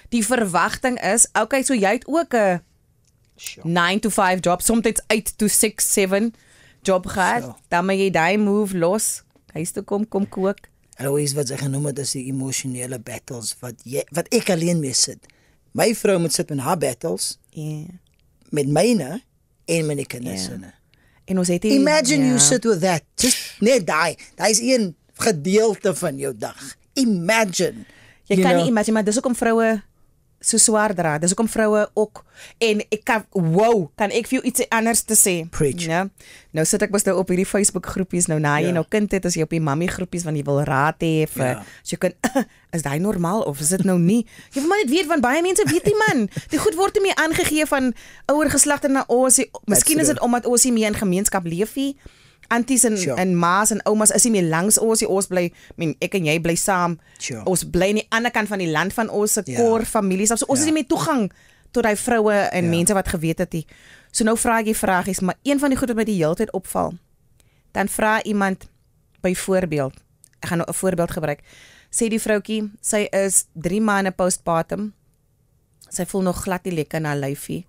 Die verwagting is, okay, so jy het ook 'n 9 to 5 job, soms 8 to 6, 7 job gehad. Dan moet jy daai move los. Huis toe kom kook. Eloise, wat sy genoem het, is die emosionele battles wat ek alleen mee sit. My vrou moet sit met haar battles. Met myne en met die kinders. En ons het Imagine you sit with that. Just net daai is een gedeelte van jou dag. Imagine. Jy kan nie imagine, maar dis ook om vroue so swaar dra. Dis ook om vroue ook, en ek kan ek vir jou iets anders te sê. Preach. Nou sit ek mos nou op hierdie Facebook groepies nou na jy nou kind het, as jy op die mammy groepies want jy wil raad hê vir as jy kan is daai normaal of is dit nou nie? Jy wil maar net weet want baie mense weet nie man. Die goed word nie meer aangegee van ouer geslagte na ons. Miskien is dit omdat ons nie meer in gemeenskap leef nie. Anties en ma's en oumas is nie meer langs ons bly, ek en jy bly saam. Ons bly aan die ander kant van die land van ons core families. So ons is nie meer toegang tot die vroue en mense wat geweet het nie. So nou vra ek die vragies, maar een van die goed wat my die hele tyd opval. Dan vra iemand byvoorbeeld, ek gaan nou 'n voorbeeld gebruik. Sê die vroutjie, sy is 3 maande postpartum. Sy voel nog glad nie lekker in haar lyfie.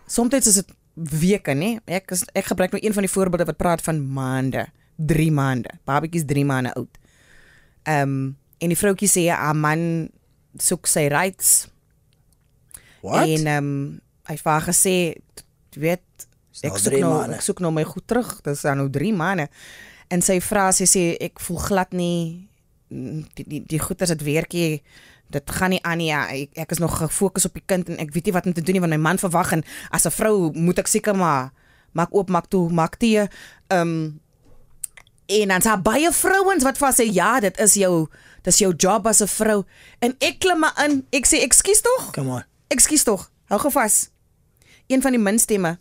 Soms is dit weke, nee. Ek gebruik nou een van die voorbeelde wat praat van maande. 3 maande. Babietjie is 3 maande oud. En die vroutjie sê haar man soek sy rights. What? En hy het gesê, weet, ek soek nou my goed terug. Dis nou 3 maande. En sy sê ek voel glad nie die goeders het werkie. Dit gaan nie aan nie, ek is nog gefokus op die kind en ek weet nie wat om te doen nie, want my man verwag en as 'n vrou moet ek seker maar maak oop, maak toe, maak tee. En dan sê baie vrouens wat vas sê, ja, dis jou job as 'n vrou. En ek klim maar in, ek sê, ekskuus tog? Come on. Ekskuus tog, hou gou vas. Een van die min stemme.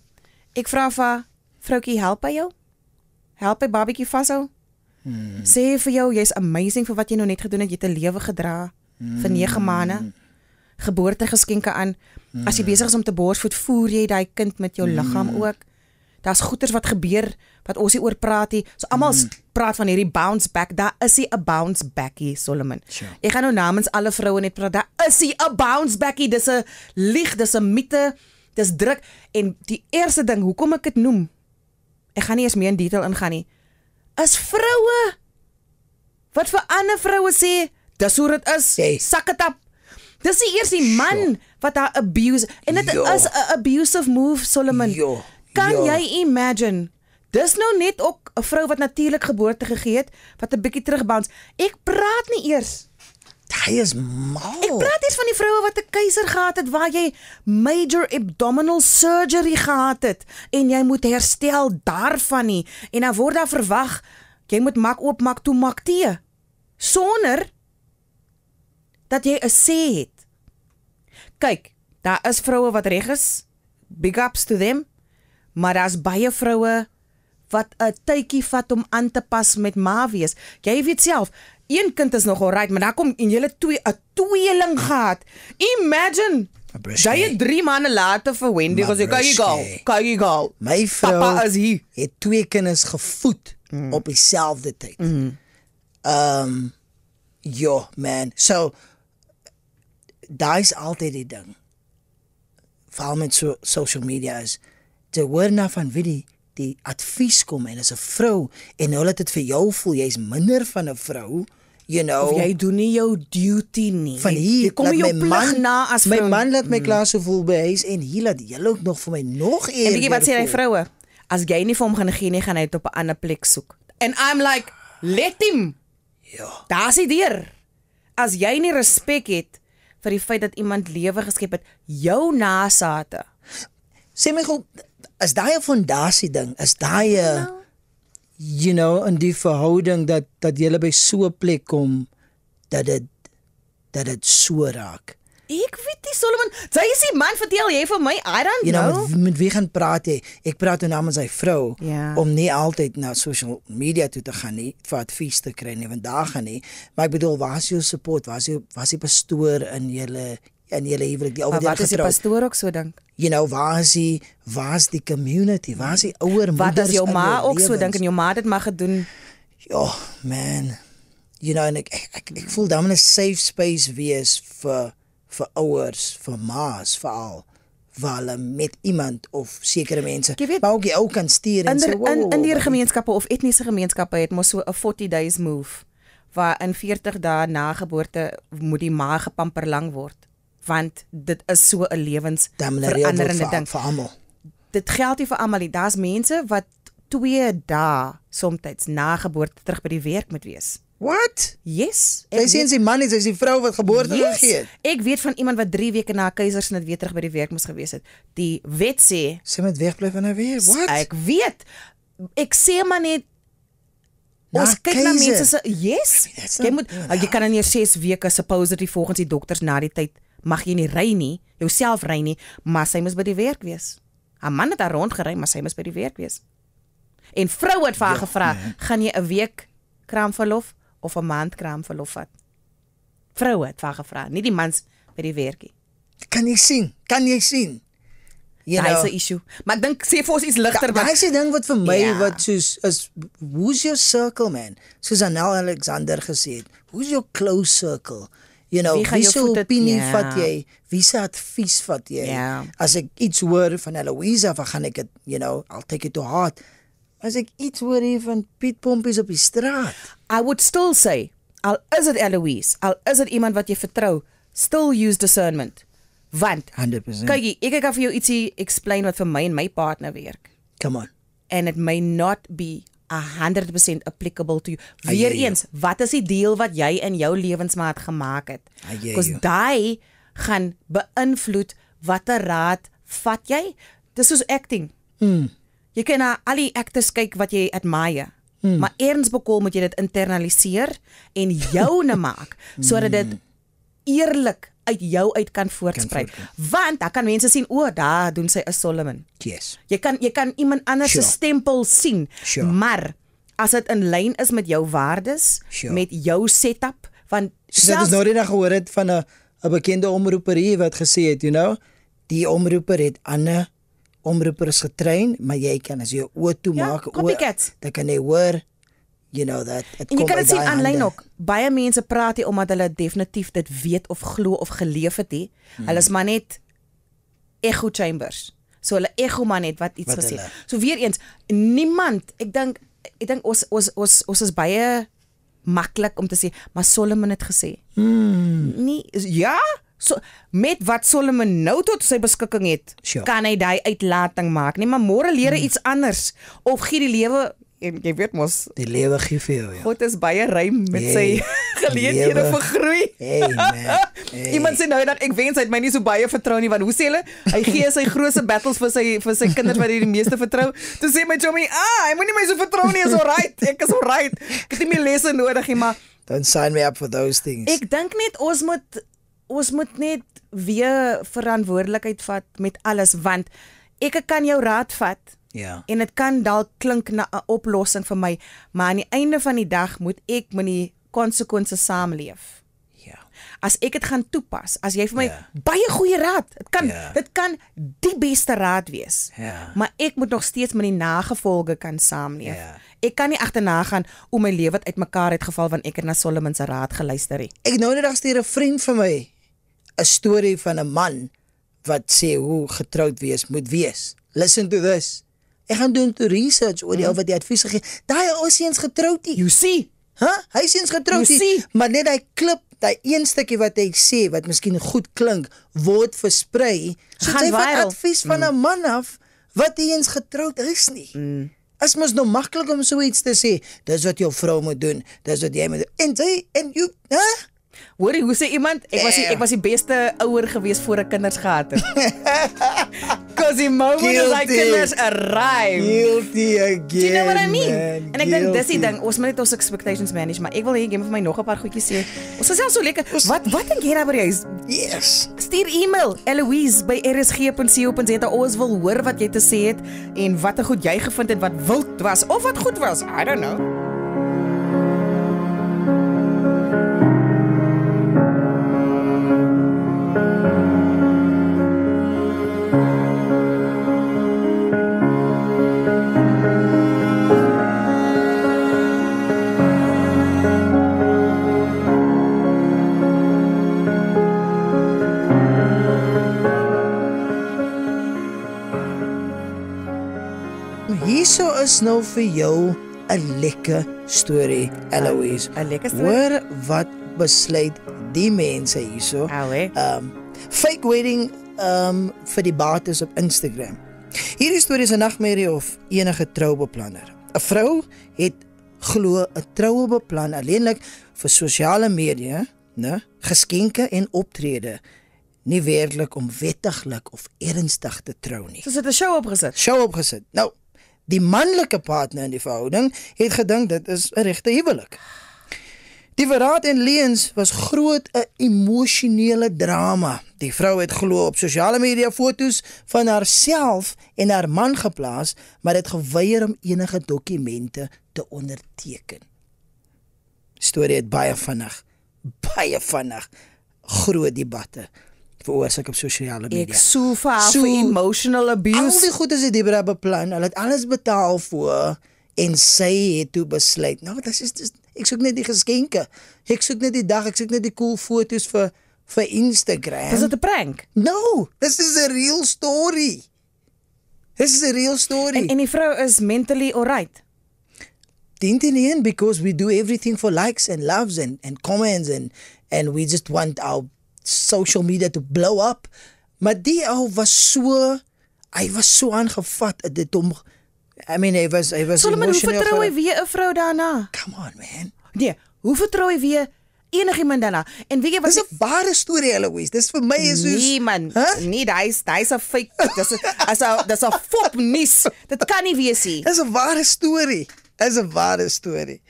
Ek vra vir vroutjie, help by jou? Help by babietjie vashou? Sê vir jou, jy's amazing vir wat jy nou net gedoen het, jy het 'n lewe gedra. Vir 9 maande, geboortegeskenke aan. As jy besig is om te borsvoed, voer jy daai kind met jou liggaam ook. Daar's goeters wat gebeur wat ons nie oor praat nie. So almal praat van hierdie bounce back. Daar is nie 'n bounce backie, Solomon. Ek gaan nou namens alle vroue net praat. Daar is nie 'n bounce backie. Dis 'n lieg, dis 'n mite. Dis druk en die eerste ding hoekom ek dit noem. Ek gaan nie eens meer in detail ingaan nie. Is vroue wat vir ander vroue sê, dis hoe dit is. Hey. Sak dit op. Dis nie eers die man wat haar abuse en dit is 'n abusive move, Solomon. Kan jy imagine? Dis nou net ook 'n vrou wat natuurlik geboorte gegee het, wat 'n bietjie terugbounce. Ek praat nie eers. Hy is mal. Ek praat eers van die vroue wat 'n keiser gehad het waar jy major abdominal surgery gehad het en jy moet herstel daarvan nie en dan word daar verwag jy moet maak oop, maak toe, maak tee sonder dat jy 'n sê het. Kyk, daar is vroue wat reg is. Big ups to them. Maar daar's baie vroue wat 'n tydjie vat om aan te pas met ma wees. Jy weet self, een kind is nog alright, maar dan kom en julle 'n tweeling gehad. Imagine. Jy het 3 maande later vir Wendy gesê, "Kan jy gaan? My vrou Papa is hier." Het 2 kinders gevoed op dieselfde tyd. Ja, man. So daai's altyd die ding. Veral met social media is te hoor na van wie die advies kom en as 'n vrou en hulle het dit vir jou voel jy's minder van 'n vrou, you know. Of jy doen nie jou duty nie. Van hier, jy kom nie jou plig na as vrou. My man laat my klaar so voel by huis en hier laat jy ook nog vir my nog eer. En weet jy wat sê hy vroue? As jy nie vir hom gaan gee nie, gaan hy dit op 'n ander plek soek. And I'm like, let him. Ja. Daar's die deur. As jy nie respek het vir die feit dat iemand lewe geskep het, jou nasate. Sê my gou, is daai 'n fondasie ding? Is daai 'n you know, in die verhouding dat jy by so 'n plek kom dat dit so raak? Ek weet nie, Solomon. Sy is die man, vertel jy vir my? I don't know. Met wie gaan praat jy? Ek praat nou namens sy vrou om nie altyd na social media toe te gaan nie vir advies te kry nie, want daar gaan nie. Maar ek bedoel, waar is jou support? Waar is die pastoor in julle huwelik? Die ouer wat is die pastoor ook so dink? You know, waar is die community? Waar is die ouer moeders? Wat is jou ma ook so dink en jou ma het dit maar gedoen? Ja, man. You know, en ek voel dan 'n safe space wees vir ouers, vir ma's veral, waar hulle met iemand of sekere mense, maar ook jy ook kan stuur en sê, wow. In die gemeenskappe of etniese gemeenskappe het mos so 'n 40 days move, waar in 40 dae na geboorte moet die ma gepamper lang word, want dit is so 'n lewensveranderende ding. Vir almal. Dit geld nie vir almal nie. Daar's mense wat 2 dae soms na geboorte terug by die werk moet wees. What? Yes. Sy sê sy man is die vrou wat geboorte gegee het. Ek weet van iemand wat 3 weke na 'n keisersnit weer terug by die werk moes gewees het. Die wet sê sy moet wegbly van haar werk. What? Ek weet. Ek sê maar net ons kyk na mense se yes. Jy moet jy kan in 6 weke supposedly volgens die dokters na die tyd mag jy nie ry nie, jouself ry nie, maar sy moet by die werk wees. Haar man het daar rondgery, maar sy moet by die werk wees. En vrou het vir haar gevra, gaan jy 'n week kraamverlof of 'n maand kraamverlof vat? Vroue het vir haar gevra, nie die mans by die werkie. Kan jy sien? Daai is 'n issue. Maar ek dink sê vir ons iets ligter. Daai is die ding wat vir my wat soos is, who's your circle, man? Soos Anel Alexander gesê het, who's your close circle? You know, wie se opinie vat jy? Wie se advies vat jy? As ek iets hoor van Eloise, dan gaan ek dit, you know, I'll take it to heart. As ek iets hoor hier van Piet Pompies op die straat, I would still say, al is dit Eloise, al is dit iemand wat jy vertrou, still use discernment. Want 100%. Kyk, ek gaan vir jou ietsie explain wat vir my en my partner werk. Come on. And it may not be 100% applicable to you. Weereens, wat is die deal wat jy in jou lewensmaat gemaak het? Because daai gaan beïnvloed watter raad vat jy. Dis soos acting. Jy kan na al die actors kyk wat jy admire. Maar eers bekom moet jy dit internaliseer en joune maak sodat dit eerlik uit jou uit kan voortspruit. Want dan kan mense sien, daar doen sy 'n Solomon. Yes. Jy kan iemand anders se stempel sien. Maar as dit in lyn is met jou waardes, met jou setup, want dit is nou net gehoor het van 'n bekende omroeper hier wat gesê het, you know, die omroeper het ander omroepers getrein, maar jy kan as jy oë toe maak, dan kan jy hoor, you know, dat het en jy kan dit sien aanlyn ook. Baie mense praat hier omdat hulle definitief dit weet of glo of geleef het nie. Hulle is maar net echo chambers. So hulle echo maar net wat iets Wat gesê. hulle- So weer eens, niemand, ek dink ons is baie maklik om te sê, maar Solomon het gesê. Nee, ja, so met wat Solomon nou tot sy beskikking het, Sure. kan hy daai uitlating maak, nee, maar môre leer hy iets anders of gee die lewe en jy weet mos Die lewe gee vir jou, ja. God is baie ruim met sy geleenthede lewe. vir groei. Hey man. Hey. Iemand sê nou dat ek wens hy het my nie so baie vertrou nie, want hoe sê hulle? Hy gee sy grootste battles vir sy kinders wat hy die meeste vertrou. Toe sê my chommy, hy moenie my so vertrou nie, is alright. Ek is alright. Ek het nie meer lesse nodig nie, maar Don't sign me up for those things. ek dink net ons moet net weer verantwoordelikheid vat met alles, want ek kan jou raad vat. Ja. En dit kan dalk klink na 'n oplossing vir my, maar aan die einde van die dag moet ek met die konsekwensies saamleef. Ja. As ek dit gaan toepas, as jy vir my Ja. baie goeie raad, Ja. dit kan die beste raad wees. Ja. Maar ek moet nog steeds met die nagevolge kan saamleef. Ja. Ek kan nie agterna gaan hoe my lewe uitmekaar het geval want ek het na Solomon se raad geluister het. Ek nou net stuur 'n vriend vir my 'n storie van 'n man wat sê hoe getroud wees moet wees. Listen to this. Ek gaan doen toe research oor die ou wat die advies gegee. Daai ou is eens getroud nie. You see? Hy is eens getroud You nie. see? Maar net daai klip, daai een stukkie wat hy sê wat miskien goed klink, word versprei. So Gaan hy vat viral. advies van 'n man af wat nie eens getroud is nie. Is mos nou maklik om so iets te sê. Dis wat jou vrou moet doen. Dis wat jy moet doen. En you, hè? Hoorie, hoe sê iemand? Ek was die beste ouer gewees voor ek kinders gehad het. Cause the moment as I Guilty. kinders arrive. Guilty again. Do you know what I mean? Man, En ek dink dis die guilty. ding, ons moet net ons expectations manage, maar ek wil hê jy moet vir my nog 'n paar goedjies sê. Ons is self so lekker. Wat dink jy daaroor jy? Yes. Stuur e-mail eloise@rsg.co.za. Ons wil hoor wat jy te sê het en watter goed jy gevind het wat wild was of wat goed was. I don't know. Hierso is nou vir jou 'n lekker storie, Eloise. 'n lekker storie? Hoor wat besluit die mense hierso. Alwe. Fake wedding vir die bates op Instagram. Hierdie storie is 'n nagmerrie of enige troubeplanner. 'n Vrou het glo 'n troue beplan alleenlik vir sosiale media, né, geskenke en optrede, nie werklik om wettiglik of ernstig te trou nie. So sit 'n show opgesit. Show opgesit. Nou, die manlike partner in die verhouding het gedink dit is 'n regte huwelik. Die verraad en leuns was groot 'n emosionele drama. Die vrou het glo op sosiale media foto's van haarself en haar man geplaas, maar het geweier om enige dokumente te onderteken. Die storie het baie vinnig groot debatte veroorsaak op sosiale media. Ek soel vir haar So, vir emotional Al abuse. die goed is die Debra beplan. Hulle het alles betaal voor en sy het toe besluit. Nou, dis ek soek net die geskenke. Ek soek net die dag, ek soek net die cool foto's vir Instagram. Is dit 'n prank? No, this is a real story. This is a real story. En die vrou is mentally alright. Didn't in the end, because we do everything for likes and loves and comments and we just want our social media to blow up. Maar die ou was hy was so aangevat dit hom. I mean, hy was Solomon, hoe emotional vertrou hy ge- weer 'n vrou daarna? Come on, man. Nee, hoe vertrou hy weer enigiemand daarna? En weet jy wat? Dis 'n ware storie, Eloise. Dis vir my is soos Nee man, Huh? nee, hy's 'n fake. Dis 'n fopnuus. Dit kan nie wees nie. Dis 'n ware storie. Dis 'n ware storie.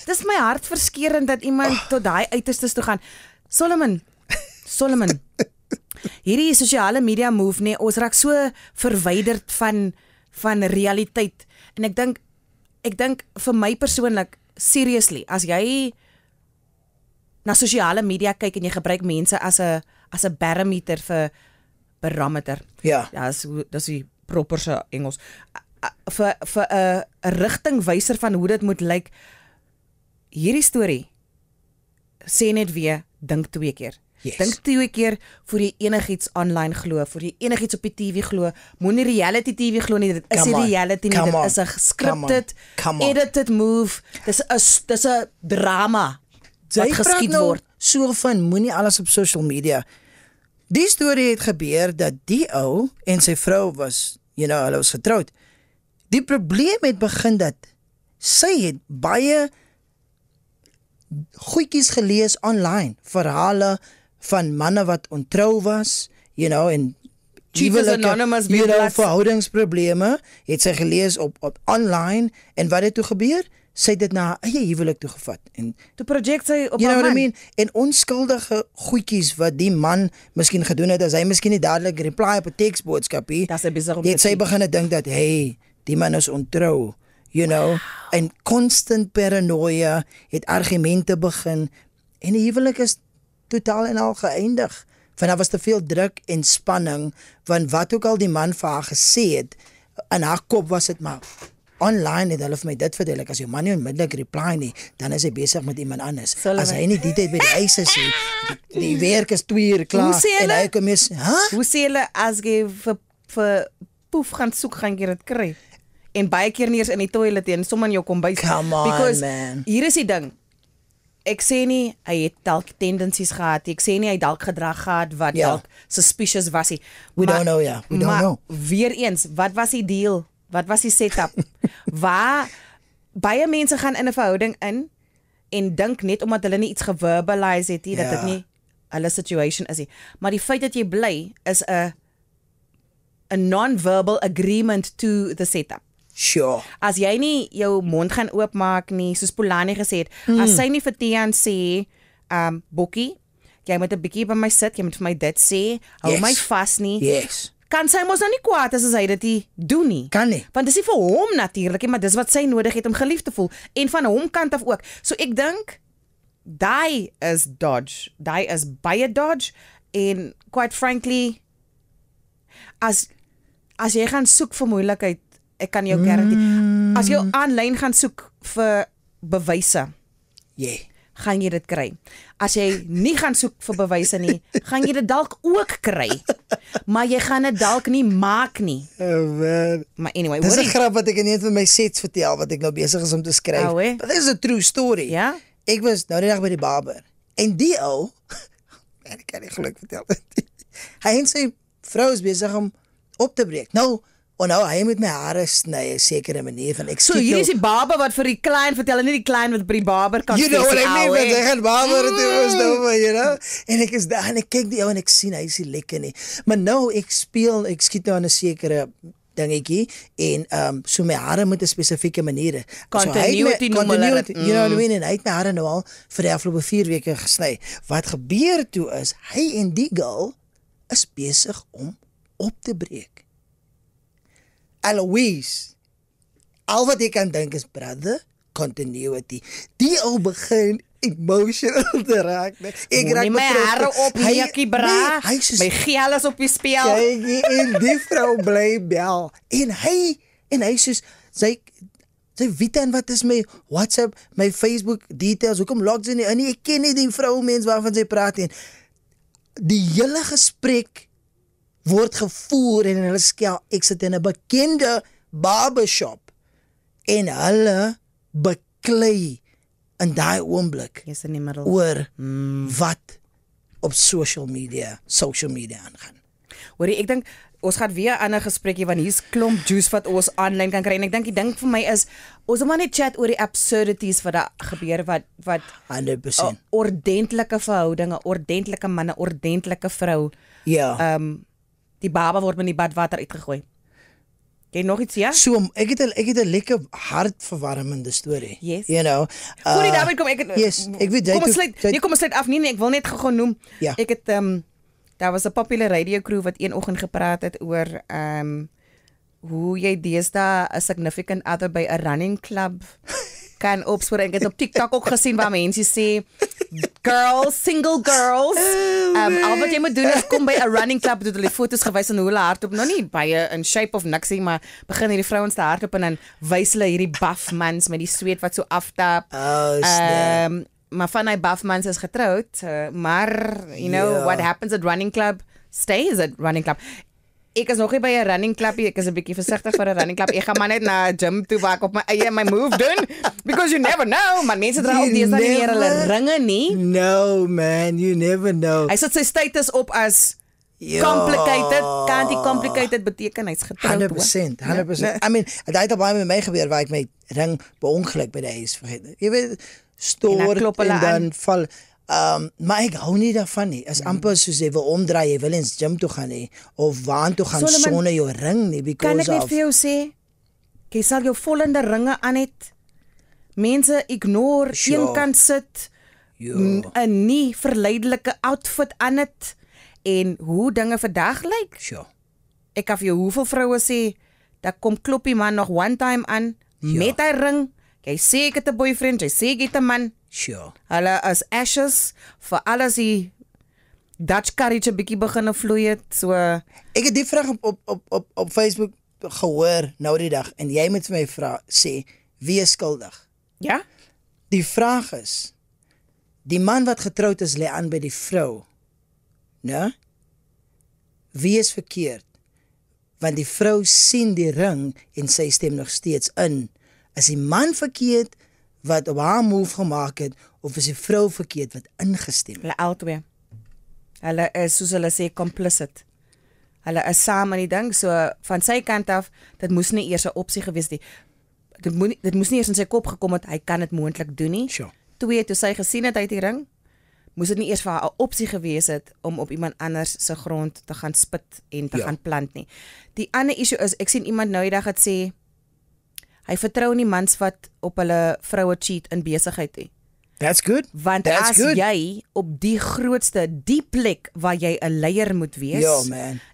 Dis my hartverskeurend dat iemand tot daai uiterstes toe gaan. Solomon. Hierdie sosiale media move nee, ons raak so verwyderd van realiteit. En ek dink vir my persoonlik, seriously, as jy na sosiale media kyk en jy gebruik mense as 'n barometer vir barometer. Ja. Ja, dis die proper se Engels. Vir 'n rigtingwyser van hoe dit moet lyk. Hierdie storie sê net weer, dink 2 keer. Yes. Dink 2 keer voor jy enigiets online glo, voor jy enigiets op die TV glo. Moenie reality TV glo nie. Dit is nie reality nie. Dit is 'n scripted, edited move. Dis 'n drama wat geskied word. So van moenie alles op social media. Die storie het gebeur dat die ou en sy vrou was, hulle was getroud. Die probleem het begin dat sy het baie goedjies gelees online, verhale van manne wat ontrou was, en verhoudingsprobleme, het sy gelees op online, en wat het toe gebeur? Sy het dit na haar eie huwelik toegevat. En toe project sy op you know haar what man. I mean? En onskuldige goedjies wat die man miskien gedoen het, as hy miskien nie dadelik reply op 'n teksboodskapie, het sy begin dink dat, hey, die man is ontrou, en constant paranoia, het argumente begin, en die huwelik is totaal en al geëindig. Want daar was te veel druk en spanning, want wat ook al die man vir haar gesê het, in haar kop was dit maar, online het hulle vir my dit vertel, as jou man nie onmiddellik reply nie, dan is hy besig met iemand anders. As hy nie die tyd by die huis is nie, die werk is 2 uur klaar, en hy kom eens, Hoe sê hulle, as jy vir poef gaan soek, gaan jy dit kry? En baie keer nie eens in die toilet en sommer in jou kombuis. Come on, because man. Hier is die ding. Ek sê nie hy het dalk tendencies gehad, ek sê nie hy dalk gedrag gehad wat dalk suspicious was nie. We don't know, we don't know. Weer eens, wat was die deal? Wat was die setup? Waar baie mense gaan in 'n verhouding in en dink net omdat hulle nie iets geverbalise het nie, dat dit nie hulle situation is nie. Maar die feit dat jy bly is 'n non-verbal agreement to the setup. Sure. As jy nie jou mond gaan oopmaak nie, soos Polani gesê het, as sy nie vir Tiaan sê, Bokkie, jy moet 'n bietjie by my sit, jy moet vir my dit sê, hou my vas nie. Yes. Kan sy mos nou nie kwaad as hy dit nie doen nie. Kan nie. Want dis nie vir hom natuurlik, maar dis wat sy nodig het om geliefd te voel. En van hom kant af ook. So ek dink, daai is dodge. Daai is baie dodge. En quite frankly, as jy gaan soek vir moeilikheid, ek kan jou garantie, as jy aanlyn gaan soek vir bewyse, gaan jy dit kry. As jy nie gaan soek vir bewyse nie, gaan jy dit dalk ook kry. Maar jy gaan dit dalk nie maak nie. Oh man. Maar anyway, dis 'n grap wat ek in een van my sets vertel, wat ek nou besig is om te skryf. But this is a true story. Ja? Ek was nou die dag by die barber, en die ou, ek kan nie geluk vertel, hy en sy vrou is besig om op te breek. Nou, hy moet my hare sny, 'n sekere manier van ek. So hier is die barber wat vir die klein vertel en nie die klein wat by die barber kan. You know what I mean, want hy gaan barber toe is nou, en ek is daar en ek kyk die ou en ek sien hy is nie lekker nie. Maar nou ek skiet nou aan 'n sekere dingetjie en so my hare moet 'n spesifieke manier. Continuity, you know what I mean, en hy het my hare nou al vir die afgelope 4 weke gesny. Wat gebeur toe is, hy en die girl is besig om op te breek. Alois, al wat ek kan dink is, brother, continuity. Die ou begin emotional te raak. Ek raak my hare op, Jackie bra. My geel is op die speel. Kyk, en die vrou bly bel. En hy soos, sy weet en wat is my WhatsApp, my Facebook details, hoekom log sy nie in nie, ek ken nie die vrou mens waarvan sy praat en die hele gesprek word gevoer en hulle skel, ek sit in 'n bekende barbershop en hulle beklei in daai oomblik oor wat op social media aangaan. Hoorie, ek dink ons gaan weer 'n ander gesprekkie want hier's klomp juice wat ons aanlyn kan kry en ek dink die ding vir my is ons moet maar net chat oor die absurdities wat daar gebeur wat 100% ordentlike verhoudinge, ordentlike manne, ordentlike vrou. Ja. Die baba word met die badwater uitgegooi. Jy nog iets, ja? So, ek het 'n lekker hartverwarmende storie. Yes. You know. Voordat daarby kom ek weet kom ons sluit af nie, ek wil net gou noem. Ja. Ek het daar was 'n popular radio crew wat een oggend gepraat het oor hoe jy deesdae 'n significant other by 'n running club kan opspoor. Ek het op TikTok ook gesien waar mense sê single girls. Al wat jy moet doen is kom by 'n running club, doen hulle foto's gewys van hoe hulle hardloop. Nou nie baie in shape of niks nie, maar begin hierdie vrouens te hardloop en dan wys hulle hierdie buff mans met die sweet wat so aftap. maar van die buffmans is getroud, maar you know what happens at running club stays at running club. Ek is nog nie by 'n running club nie. Ek is 'n bietjie versigtig vir 'n running club. Ek gaan maar net na 'n gym toe waar ek op my eie my move doen because you never know. Maar mense dra ook deesdae nie meer hulle ringe nie. No man, you never know. Hy sit sy status op as complicated. Can't die complicated beteken hy's getroud. 100%. I mean, dit het al baie met my gebeur waar ek my ring beongeluk by die huis vergeet. Jy weet, stoor en dan val. Maar ek hou nie daarvan nie. Is amper soos jy wil omdraai, jy wil eens gym toe gaan nie, of waar toe gaan sonder jou ring nie, because kan ek net vir jou sê, jy sal jou volgende ringe aan het. Mense ignore, een kant sit, 'n nie verleidelike outfit aan het, en hoe dinge vandag lyk. Ek kan vir jou hoeveel vroue sê, dat kom kloppie man nog one time aan, met hy ring, jy sê ek het 'n boyfriend, jy sê ek het 'n man, hulle as ashes, vir alles die Dutch courage 'n bietjie begin vloei het, so. Ek het die vraag op Facebook gehoor nou die dag, en jy moet vir my sê, wie is skuldig? Ja? Die vraag is, die man wat getroud is, lê aan by die vrou, né? Wie is verkeerd? Want die vrou sien die ring, en sy stem nog steeds in. Is die man verkeerd, wat op haar move gemaak het, of is die vrou verkeerd wat ingestem het? Hulle albei. Hulle is, soos hulle sê, complicit. Hulle is saam in die ding, so van sy kant af, dit moes nie eers 'n opsie gewees nie. Dit moes nie eers in sy kop gekom het, hy kan dit moontlik doen nie. Twee, toe sy gesien het uit die ring, moes dit nie eers vir haar 'n opsie gewees het, om op iemand anders se grond te gaan spit en te gaan plant nie. Die ander issue is, ek sien iemand nou die dag het sê, hy vertrou nie mans wat op hulle vroue cheat in besigheid nie. That's good. Want That's as good. jy op die plek waar jy 'n leier moet wees,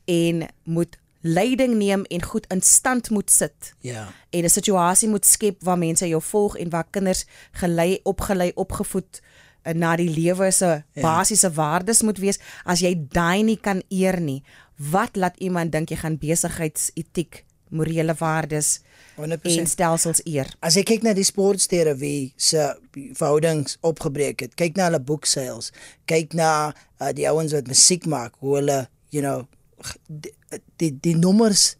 en moet leiding neem en goed in stand moet sit, en 'n situasie moet skep waar mense jou volg en waar kinders opgevoed na die lewe se basiese waardes moet wees, as jy daai nie kan eer nie, wat laat iemand dink jy gaan besigheidsetiek, morele waardes 100%. En stelsels eer? As jy kyk na die sportsterre wie se verhoudings opgebreek het, kyk na hulle boek sales, kyk na die ouens wat musiek maak, hoe hulle, you know, die nommers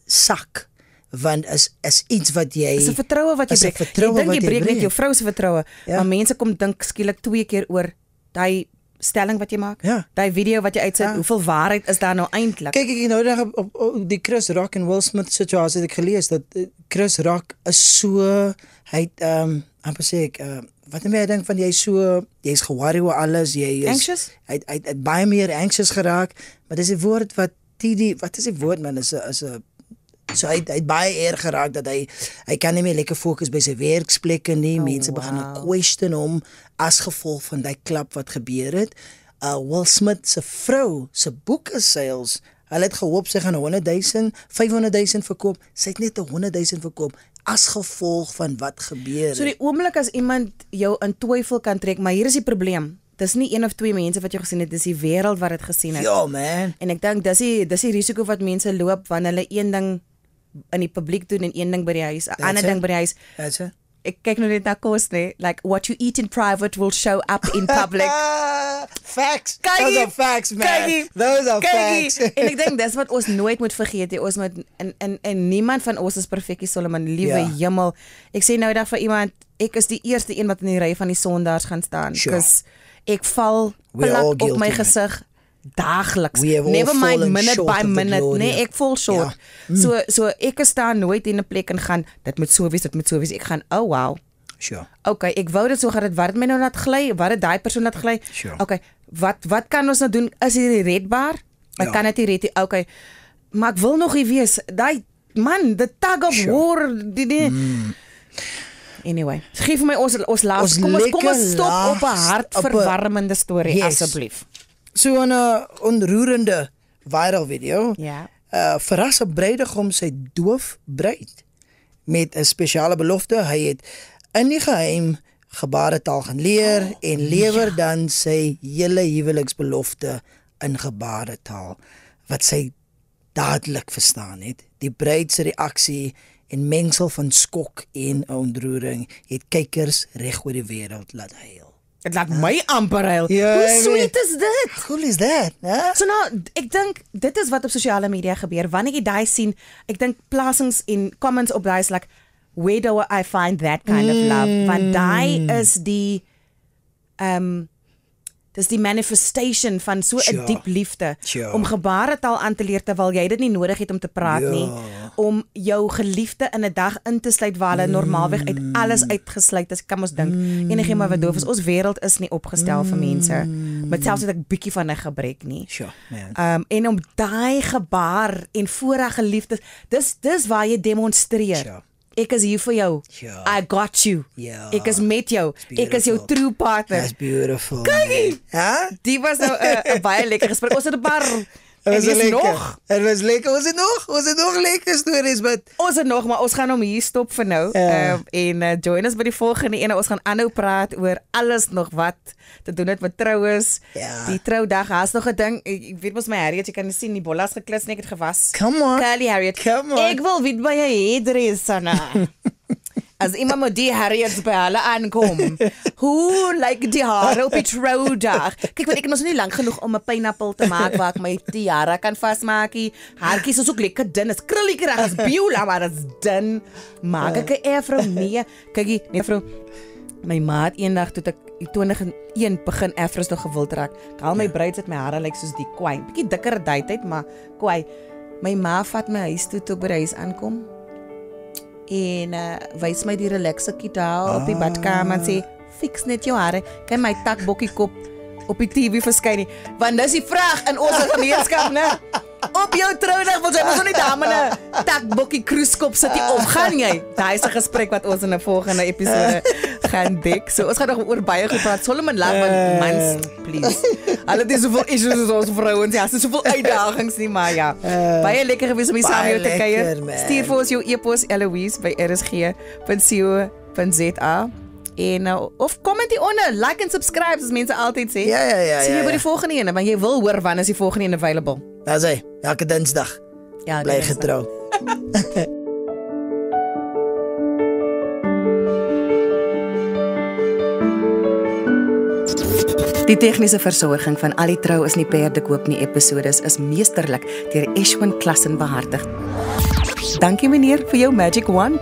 sak, want is iets wat jy, is 'n vertroue wat jy breek. Ek dink jy breek net jou vrou se vertroue, maar mense kom dink skielik 2 keer oor daai stelling wat jy maak, daai video wat jy uitsit, hoeveel waarheid is daar nou eintlik? Kyk, ek nou op die Chris Rock en Will Smith situasie het ek gelees, dat Chris Rock is so, hy het, amper sê ek, wat jy dink van jy's ge-worry oor alles, jy is anxious? Hy het baie meer anxious geraak, maar dis die woord wat wat is die woord man, is 'n so hy het baie erg geraak, dat hy kan nie meer lekker fokus by sy werksplekke nie, mense begin question hom, as gevolg van die klap wat gebeur het. Will Smith se vrou, se boeke sales, hulle het gehoop sy gaan 100,000, 500,000 verkoop, sy het net 100,000 verkoop, as gevolg van wat gebeur het. So die oomblik as iemand jou in twyfel kan trek, maar hier is die probleem, dis nie 1 of 2 mense wat jy gesien het, dis die wêreld wat dit gesien het. Ja man. En ek dink dis die risiko wat mense loop, wanneer hulle een ding in die publiek doen en een ding by die huis, 'n ander ding by die huis. That's it. Ek kyk nou net na kos, nee, like what you eat in private will show up in public. Facts. Those are facts, man. Those are facts. En ek dink dis wat ons nooit moet vergeet, ons moet en niemand van ons is perfek, Solomon, liewe hemel. Ek sê nou dag vir iemand, ek is die eerste een wat in die ry van die sondaars gaan staan, because ek val plak op my gesig daagliks, never mind minute by minute, nee, ek val short. So ek staan nooit in 'n plek en gaan, dit moet so wees, ek gaan, oh wow. Okay, ek wou dit so gehad, wat het my nou laat gly, wat het daai persoon laat gly? Okay, wat kan ons nou doen, is hierdie redbaar? Ek kan dit nie red nie, okay, maar ek wil nog nie wees, daai man, the tug of war, Anyway, geef my ons laat, kom ons stop op 'n hartverwarmende storie, asseblief. So 'n onroerende viral video, verras 'n bruidegom sy doof bruid met 'n spesiale belofte. Hy het in die geheim gebaretaal gaan leer en lewer dan sy hele huweliksbelofte in gebaretaal, wat sy dadelik verstaan het. Die bruid se reaksie en mengsel van skok en ontroering het kykers reg oor die wêreld laat huil. Dit laat my amper huil. Ja, Hoe sweet is dit? Cool is that, hè? So nou, ek dink dit is wat op sosiale media gebeur. Wanneer jy daai sien, ek dink plasings en comments op daai is like, where do I find that kind of love? Want daai is die dis die manifestation van so 'n diep liefde om gebaretaal aan te leer terwyl jy dit nie nodig het om te praat nie, om jou geliefde in 'n dag in te sluit waar hulle normaalweg uit alles uitgesluit is. Ek kan mos dink enigiemand wat doof is, ons wêreld is nie opgestel vir mense met selfs net 'n bietjie van 'n gebrek nie. En om daai gebaar en voorreg geliefdes, dis waar jy demonstreer. Ek is hier vir jou. I got you. Ek is met jou. Ek is jou true partner. That's beautiful. Kyk! Ja? Die was nou 'n baie lekker gesprek. Ons het 'n paar Het was lekker. Ons het nog lekker stories, but ons het nog, maar ons gaan hom hier stop vir nou. En join us by die volgende ene. Ons gaan aanhou praat oor alles nog wat te doen het met troues. Die troudag, daar's nog 'n ding. Ek weet mos my Harriet, jy kan sien die bollas geklits en ek het gewas. Come on. Curly Harriet. Ek wil weet by jy hairdresser na. As iemand met die Harriets by hulle aankom, hoe lyk die hare op die troudag? Kyk, want ek het mos nie lank genoeg om 'n pineappel te maak waar ek my tiara kan vasmaakie. Haartjies is ook lekker dun, is krulliker as Beulah, maar dit is dun. Maak ek 'n afro? Nee. Kykie, nee vrou. My maat eendag toe ek 2001 begin afros nog gewild raak. Ek haal my bruids uit my hare lyk soos die kwai. Bietjie dikker tyd, maar kwai. My ma vat my huis toe ek by die huis aankom. En wys my die relaxe gitaar op die badkamer en sê, fix net jou hare, kan my takbokkie kop op die TV verskyn nie, want dis die vraag in ons gemeenskap, né? Op jou troudag wil jy mos nie dame 'n takbokkie kruiskop sit nie, of gaan jy? Daai is 'n gesprek wat ons in 'n volgende episode gaan dek. So ons gaan nog oor baie gepraat. Solomon laat want mans, please. Hulle het soveel issues as ons vrouens, ja, soveel uitdagings nie, maar ja. Baie lekker gewees om hier saam met jou te kuier. Stuur vir ons jou e-pos eloise@rsg.co.za. En of comment hieronder, like en subscribe as mense altyd sê. Ja. Sien jy by die volgende ene, want jy wil hoor wanneer is die volgende ene available. Dis hy, elke Dinsdag. Ja, bly getrou. Die tegniese versorging van Al die Trou is nie perde koop nie episodes is meesterlik deur Eshwin Klassen behartig. Dankie meneer vir jou magic wand.